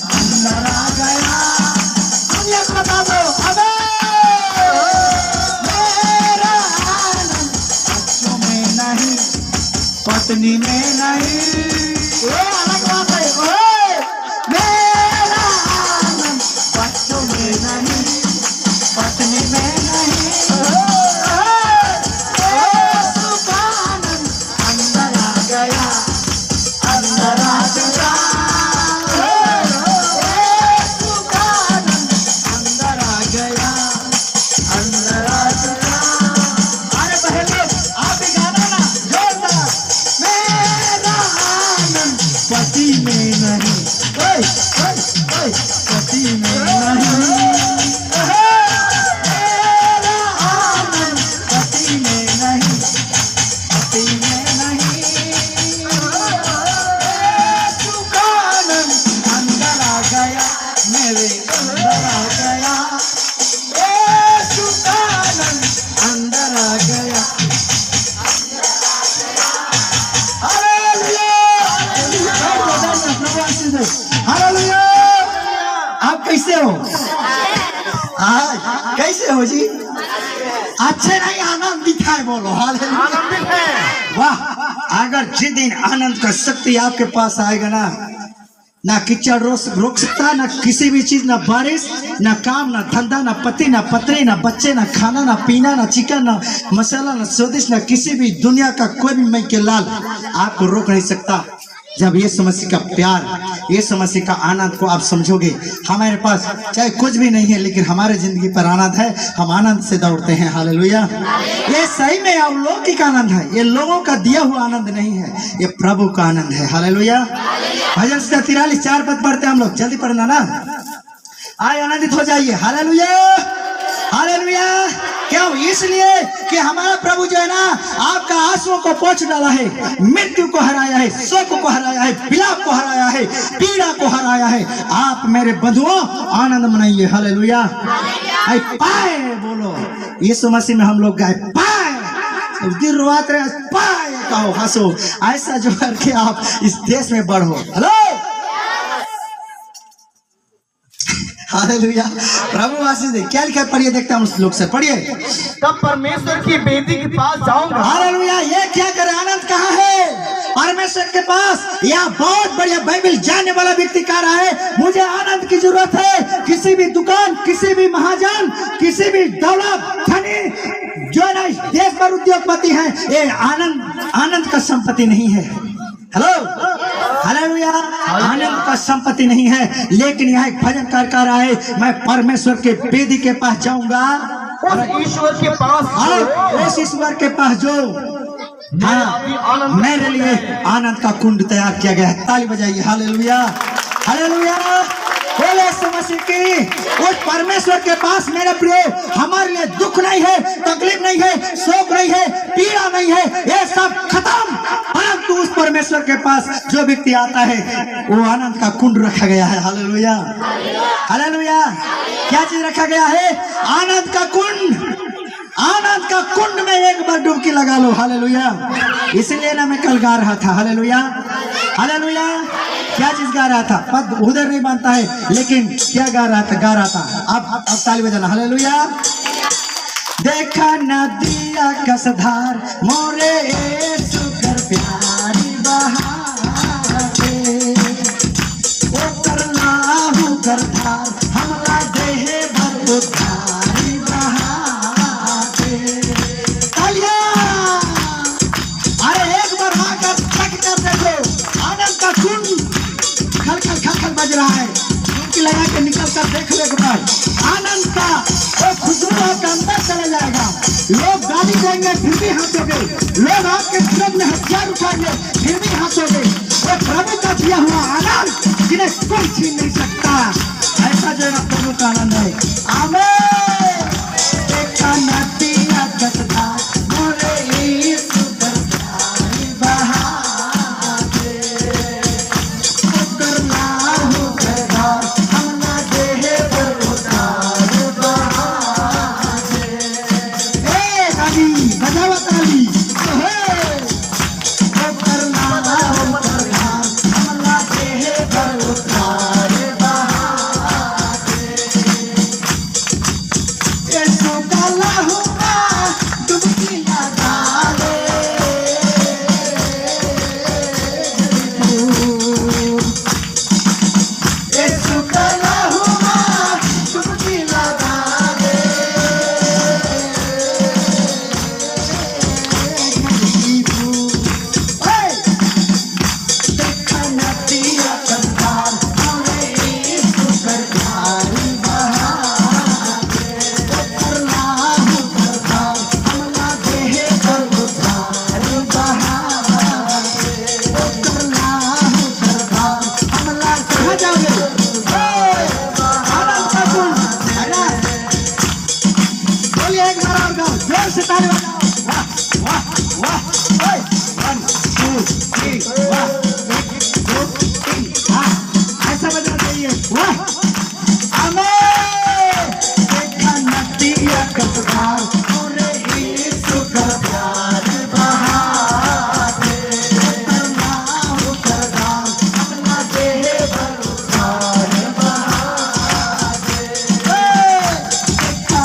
अंदर आ गया। दुनिया को बता दो, अबे मेरा आनंद बच्चों में नहीं, पत्नी में नहीं, ये अलग बात है। मेरा आनंद बच्चों में नहीं, पत्नी में नहीं, अंदर आ चुका, कैसे हो जी? अच्छे नहीं, आनंदित है, बोलो हालेलुया। आनंदित है। वाह, अगर जिस दिन आनंद का शक्ति आपके पास आएगा ना, ना कीचड़ रोक सकता, ना किसी भी चीज, ना बारिश, ना काम, ना धंधा, ना पति, ना पत्नी, ना बच्चे, ना खाना, ना पीना, ना चिकन, ना मसाला, ना स्वादिष्ट, ना किसी भी दुनिया का कोई भी मैं के लाल आपको रोक नहीं सकता। जब यीशु मसीह का प्यार, यीशु मसीह का आनंद को आप समझोगे, हमारे पास चाहे कुछ भी नहीं है लेकिन हमारे जिंदगी पर आनंद है, हम आनंद से दौड़ते हैं। हालेलुया। ये सही में अलौकिक आनंद है, ये लोगों का दिया हुआ आनंद नहीं है, ये प्रभु का आनंद है। हालेलुया। भजन 43 4 पद पढ़ते हैं हम लोग, जल्दी पढ़ना ना, आए आनंदित हो जाइए। Hallelujah hallelujah. क्यों? इसलिए कि हमारा प्रभु जो है ना, आपका आंसुओं को पोंछ डाला है, मृत्यु को हराया है, शोक को हराया है, विलाप को हराया है, पीड़ा को हराया है। आप मेरे बंधुओं आनंद मनाइए। हालेलुया। पाए बोलो, यीशु मसीह में हम लोग गाए पाए, गिरवाते रहे पाए, कहो हंसो, ऐसा जो करके आप इस देश में बढ़ो। Hello hallelujah. प्रभु आशीष दे। क्या लिखा पढ़िए, देखते हैं हम उस लोग से, पढ़िए। तब परमेश्वर की वेदी के पास जाऊंगा। हालेलुया। ये क्या करे? आनंद कहाँ है? परमेश्वर के पास। यह बहुत बढ़िया बाइबल जानने वाला व्यक्ति कह रहा है, मुझे आनंद की जरूरत है। किसी भी दुकान, किसी भी महाजन, किसी भी दौलत धनी जो ना देश पर उद्योगपति हैं, ये आनंद का संपत्ति नहीं है। Hello hallelujah. आनंद का संपत्ति नहीं है, लेकिन यहाँ एक भजन कर रहा है, मैं परमेश्वर के वेदी के पास जाऊंगा, उस ईश्वर के पास, उस ईश्वर के पास जो हाँ मेरे लिए आनंद का कुंड तैयार किया गया है। ताली बजाइए। Hallelujah hallelujah. बोले यीशु मसीह की। उस परमेश्वर के पास मेरे प्रिय, हमारे लिए दुख नहीं है, तकलीफ नहीं है, शोक नहीं है, पीड़ा नहीं है, ये सब खत्म। परंतु उस परमेश्वर के पास जो व्यक्ति आता है, वो आनंद का कुंड रखा गया है। Hallelujah hallelujah. क्या चीज रखा गया है? आनंद का कुंड। आनंद का कुंड में एक बार डुबकी लगा लो। हालेलुया। इसलिए ना मैं कल गा रहा था। Hallelujah hallelujah. क्या चीज गा रहा था? पद उधर नहीं बनता है, लेकिन क्या गा रहा था? अब ताली बजाना। हालेलुया। देखा नदिया कसधार मोरे सुकर प्यारी बहारे, ओ करना हूँ करधार हमला देहे भर उधारी बहारे। तालियां। अरे एक बार आकर चेक कर देखो, आनंद का कुंड खल बज रहा है। डुबकी लगा के निकल कर देख लो एक बार, आनंद का वो खुशबू आपके अंदर चले जाएगा। लोग गाली देंगे फिर भी हंसोगे, लोग आपके विरोध में हथियार उठाएंगे फिर भी हंसोगे। वो प्रभु का दिया हुआ आनंद जिन्हें कोई छीन नहीं सकता, ऐसा जो है प्रभु का आनंद है। आमीन। देखा नदिया कसधार मोरे यीशु पर प्यारी बहारे, ओ करना हूँ करधार हमला देहे पर उतार बहारे। ए ताली बजाओ ताली। ओ करना हूँ करधार हमला देहे पर उतार बहारे। यीशु का लहूआ डुबकी लगा ले, यीशु का लहूआ डुबकी लगा ले। देखा नदिया कसधार मोरे यीशु पर प्यारी बहारे, ओ करना हूँ करधार हमला देहे पर उधारी बहारे, ओ करना हूँ करधार हमला। कहाँ जाओगे? आनंद का कुंड है ना? बोलिए एक बार और गाओ, जोर से ताली बजाओ। वाह वाह वाह। 1 2 3 वाह, 1 2 3 हाँ, ऐसा बजना चाहिए। वाह आमीन। देखा नदिया कसधार मोरे यीशु का प्यार बहारे, करना हूँ करधार हमला देहे पर उतार बहारे। देखा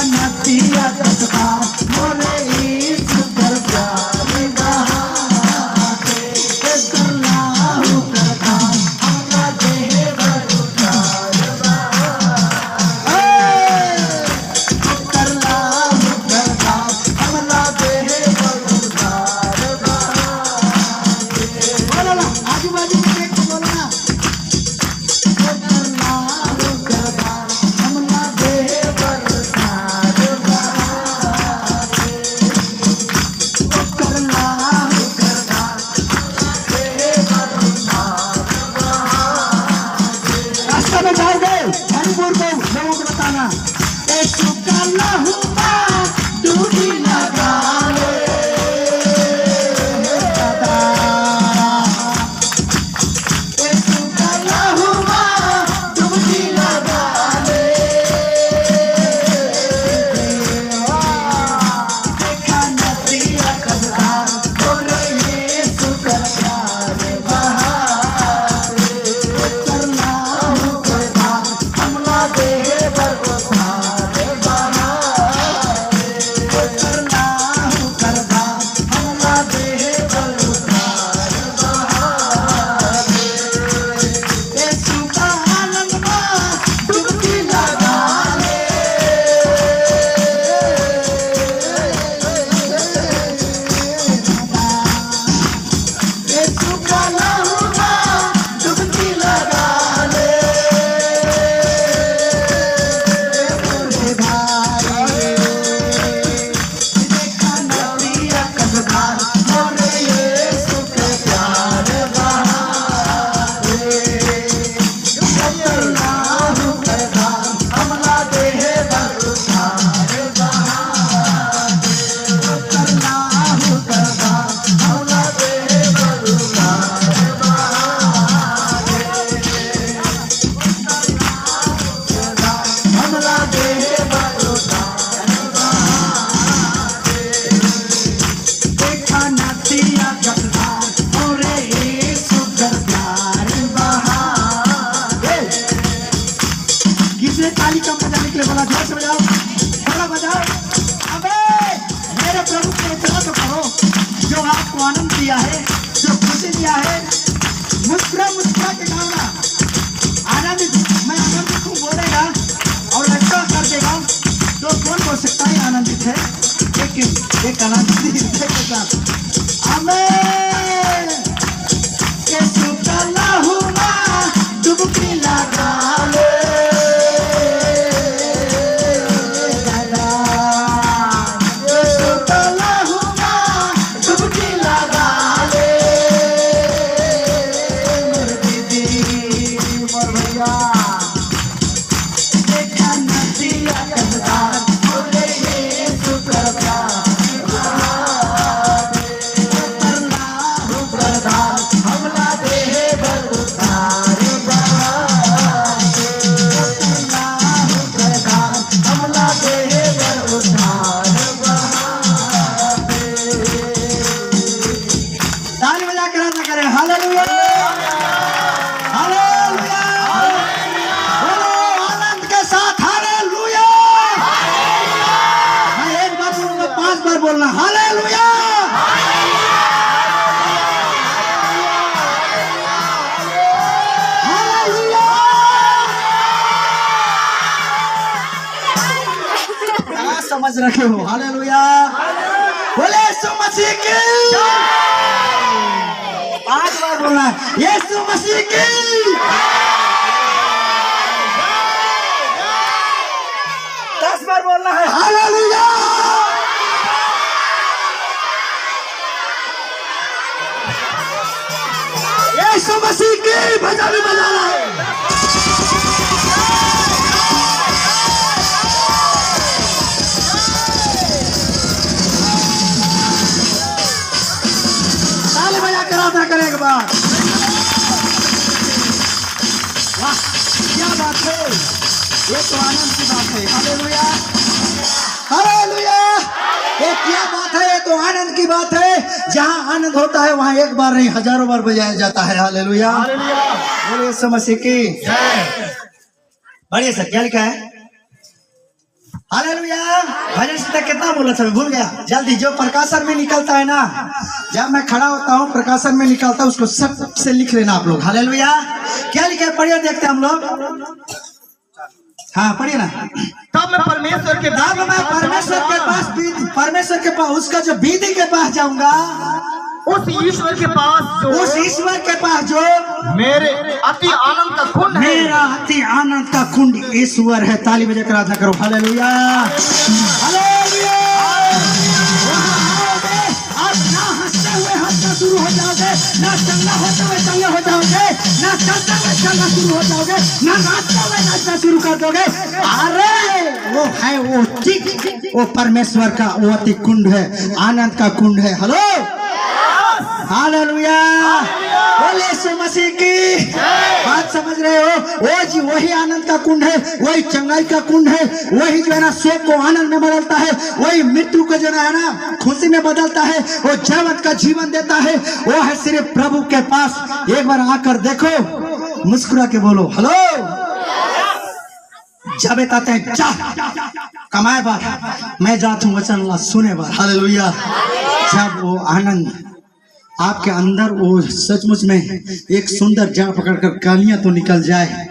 ताली कम बजाने के लिए बोला, जोर से बजाओ, बोला बजाओ। अबे मेरे प्रभु को इतना तो करो जो आपको आनंद दिया है, जो खुशी दिया है। मुस्कुरा मुस्कुरा के गाना, आनंदित मैं आनंदित हूँ बोलेगा और अच्छा कर देगा तो कौन बोल सकता है आनंदित है? लेकिन एक आनंदित के साथ हमें कैसे काला हुआ डुबकी लगा ले हालेलुया हालेलुया बोलो आनंद के साथ हालेलुया। मैं एक बार बोलूंगा 5 बार बोलना हालेलुया। हालेलुया क्या समझ रखे हो? हालेलुया बोले यीशु मसीह की 5 बार बोलना है यीशु मसीह की। दस बार बोलना है हालेलुया। यीशु मसीह की भजन भी बजाना है। ताली बजा कर आराधना करें एक बार। वाह क्या बात है, ये तो आनंद की बात है। हालेलुया हालेलुया ये क्या बात है, ये तो आनंद की बात है। जहाँ आनंद होता है वहाँ एक बार नहीं हजारों बार बजाया जाता है। हालेलुया बोले यीशु मसीह की बढ़िया सर। क्या लिखा है? हालेलुया भजन से कितना बोला था, भूल गया। जल्दी जो प्रकाशन में निकलता है ना, जब मैं खड़ा होता हूँ प्रकाशन में निकलता है उसको सब से लिख लेना आप लोग। हालेलुया क्या लिखा है पढ़िए, देखते हैं हम लोग। हाँ पढ़िए ना। तब मैं परमेश्वर के पास उसका जो विधि के पास जाऊंगा, उस ईश्वर के पास जो मेरे अति आनंद का कुंड है। मेरा अति आनंद का कुंड ईश्वर है। ताली बजा कर आराधना करो। Hallelujah hallelujah. आप ना हंसते हुए हंसना शुरू हो जाओगे, ना चंगा होते हुए चंगे हो जाओगे, ना चलते हुए चलना शुरू हो जाओगे, ना नाचते हुए नाचना शुरू कर दोगे। अरे वो है वो ठीक वो परमेश्वर का वो अति कुंड है, आनंद का कुंड है। हेलो हालेलुया, बोले यीशु मसीह की बात समझ रहे हो? वो जी वही आनंद का कुंड है, वही चंगाई का कुंड है, वही जो है ना शोक को आनंद में बदलता है, वही मृत्यु को जो है ना खुशी में बदलता है, वो जीवन का जीवन देता है। वो है सिर्फ प्रभु के पास। एक बार आकर देखो, मुस्कुरा के बोलो हेलो। जब बताते हैं जा कमाए बार, मैं जाता हूँ वचन अल्लाह सुने बार। हालेलुया। जब वो आनंद आपके अंदर वो सचमुच में एक सुंदर जड़ पकड़कर कालियां तो निकल जाए,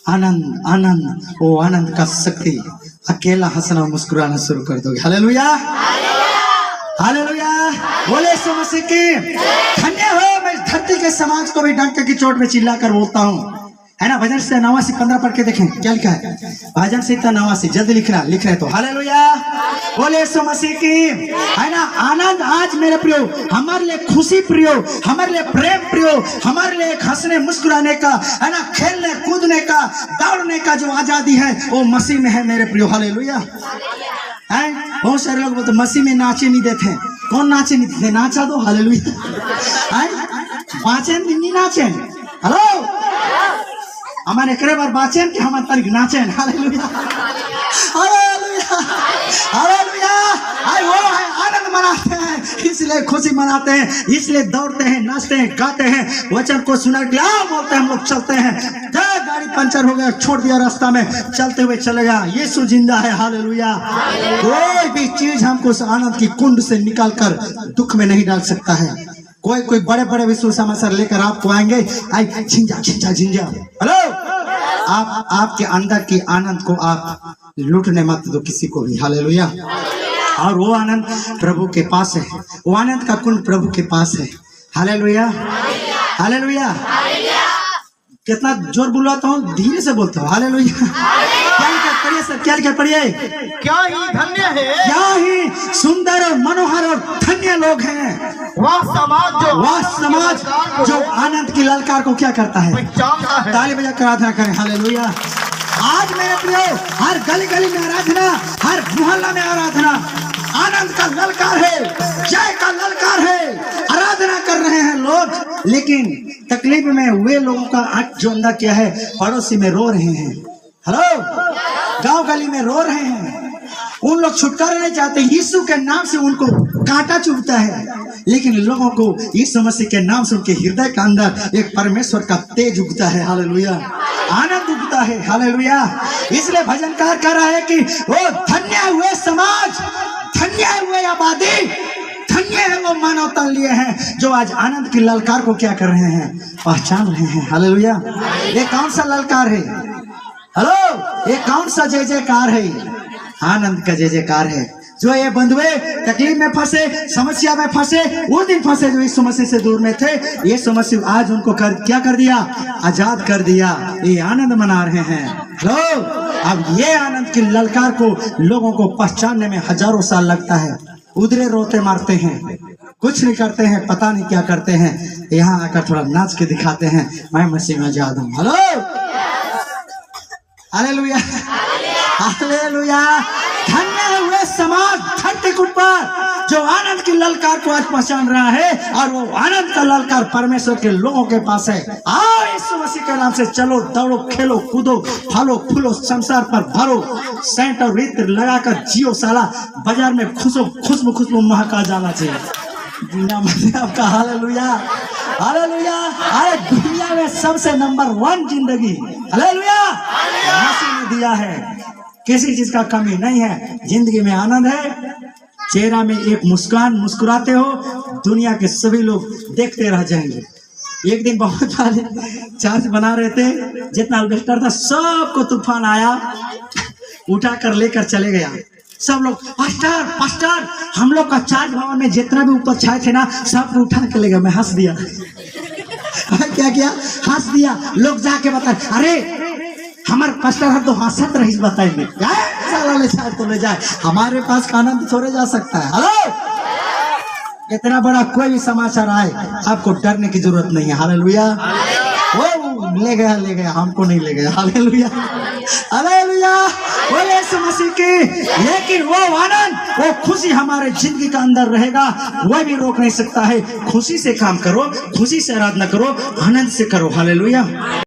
आनंद आनंद वो आनंद का शक्ति अकेला हंसना मुस्कुराना शुरू कर दोगे। हालेलुया हालेलुया, बोले यीशु मसीह की धन्य हो। मैं धरती के समाज को भी डंके की चोट में चिल्लाकर बोलता हूँ, है ना। भजन से 89:15 पढ़ के देखें क्या लिखा है। भजन से 89 जल्दी लिख रहे तो हालेलुया, बोले यीशु मसीह की, है ना। आनंद आज मेरे प्रियो हमारे लिए खुशी प्रियो, हमारे लिए प्रेम प्रियो, हमारे लिए हंसने मुस्कुराने का, है ना, खेलने कूदने का, दौड़ने का जो आजादी है वो मसीह में है मेरे प्रियो। हालेलुया। है बहुत सारे लोग बोलते मसीह में नाचे नहीं देते। कौन नाचे नहीं देते? नाचा दो। हालेलुया। बाँचे नहीं नाचे। हेलो हमारे करे बार बाचेन कि हमारे तारीख नाचेन। Hallelujah hallelujah hallelujah. आई वो है आनंद मनाते हैं, इसलिए खुशी मनाते हैं, इसलिए दौड़ते हैं, नाचते हैं, गाते हैं, वचन को सुना के बोलते हैं, हम लोग चलते हैं। जब गाड़ी पंचर हो गया छोड़ दिया रास्ता में, चलते हुए चलेगा। यीशु जिंदा है। हालेलुया। कोई भी चीज हमको उस आनंद की कुंड से निकाल कर दुख में नहीं डाल सकता है। कोई बड़े बड़े विश्व समाचार लेकर आपको आएंगे, आई झिंझा झिंझा झिंझा। हेलो आपके अंदर की आनंद को आप लूटने मत दो किसी को भी। हालेलुया। और वो आनंद प्रभु के पास है, वो आनंद का कुंड प्रभु के पास है। Hallelujah hallelujah. कितना जोर बुलाता हूँ, धीरे से बोलता हूँ। हालेलुया। पढ़िए सर, क्या लिखा पढ़िए। क्या ही धन्य है, क्या ही सुंदर और मनोहर और धन्य लोग हैं वह समाज जो आनंद की ललकार को क्या करता है, ताली बजा कर आराधना करें। हालेलुया। आज मेरे प्रियो हर गली गली में आराधना, हर मोहल्ला में आराधना, आनंद का ललकार है, जय का ललकार है, आराधना कर रहे हैं लोग। लेकिन तकलीफ में वे लोगों का आंख जो अंदर क्या है, पड़ोसी में रो रहे हैं। हेलो गांव गली में रो रहे हैं, उन लोग छुटकारा नहीं चाहते। यीशु के नाम से उनको कांटा चुभता है, लेकिन लोगों को यीशु मसीह के नाम से उनके हृदय के अंदर एक परमेश्वर का तेज उगता है। हालेलुया। आनंद उगता है। हालेलुया। इसलिए भजनकार कह रहा है कि वो धन्य हुए समाज, धन्य हुए आबादी, धन्य है वो मानवता लिए हैं जो आज आनंद की ललकार को क्या कर रहे हैं, पहचान रहे हैं। हालेलुया। ये कौन सा ललकार है? हेलो ये कौन सा जय जयकार है? आनंद का जय जयकार है। जो ये बंधुए तकलीफ में फंसे, समस्या में फंसे, उस दिन फंसे जो यीशु मसीह से दूर में थे, यीशु मसीह आज उनको क्या कर दिया? आजाद कर दिया। ये आनंद मना रहे हैं। हेलो अब ये आनंद की ललकार को लोगों को पहचानने में हजारों साल लगता है। उधरे रोते मारते हैं, कुछ नहीं करते हैं, पता नहीं क्या करते हैं। यहाँ आकर थोड़ा नाच के दिखाते हैं, मैं मसीह में आजाद हूँ। Hello hallelujah hallelujah. धन्य हुए समाज धरती के ऊपर जो आनंद की ललकार को आज पहचान रहा है, और वो आनंद का ललकार परमेश्वर के लोगों के पास है। आओ यीशु मसीह के नाम से चलो, दौड़ो, खेलो, कूदो, फलो फूलो, संसार पर भरो, सेंट और इत्र लगाकर जियो। साला बाजार में खुशबू महका जाना चाहिए। आपका हालेलुया हालेलुया। अरे दुनिया में सबसे नंबर 1 जिंदगी हालेलुया मसीह ने दिया है। किसी चीज का कमी नहीं है। जिंदगी में आनंद है, चेहरा में एक मुस्कान, मुस्कुराते हो, दुनिया के सभी लोग देखते रह जाएंगे। एक दिन बहुत सारे चार्ज बना रहे थे, जितना अल्बेस्टर था सबको तूफान आया, उठा कर लेकर चले गया। सब लोग पास्टर हम लोग का चार्ज भवन में जितना भी ऊपर छाए थे ना, सबको उठा के ले गया। मैं हंस दिया। क्या किया? हंस दिया। लोग जाके बताए, अरे हमारे पास्टर हम तो हंसत रही बताएंगे, ले जाए तो ले जाए, हमारे पास का आनंद थोड़े जा सकता है। हेलो इतना बड़ा कोई भी समाचार आए, आपको डरने की जरूरत नहीं है। हालेलुया। वो ले गया, हमको नहीं ले गया। हालेलुया हालेलुया, बोले यीशु मसीह की। लेकिन वो आनंद, वो खुशी हमारे जिंदगी का अंदर रहेगा, वह भी रोक नहीं सकता है। खुशी से काम करो, खुशी से आराधना करो, आनंद से करो। हालेलुया।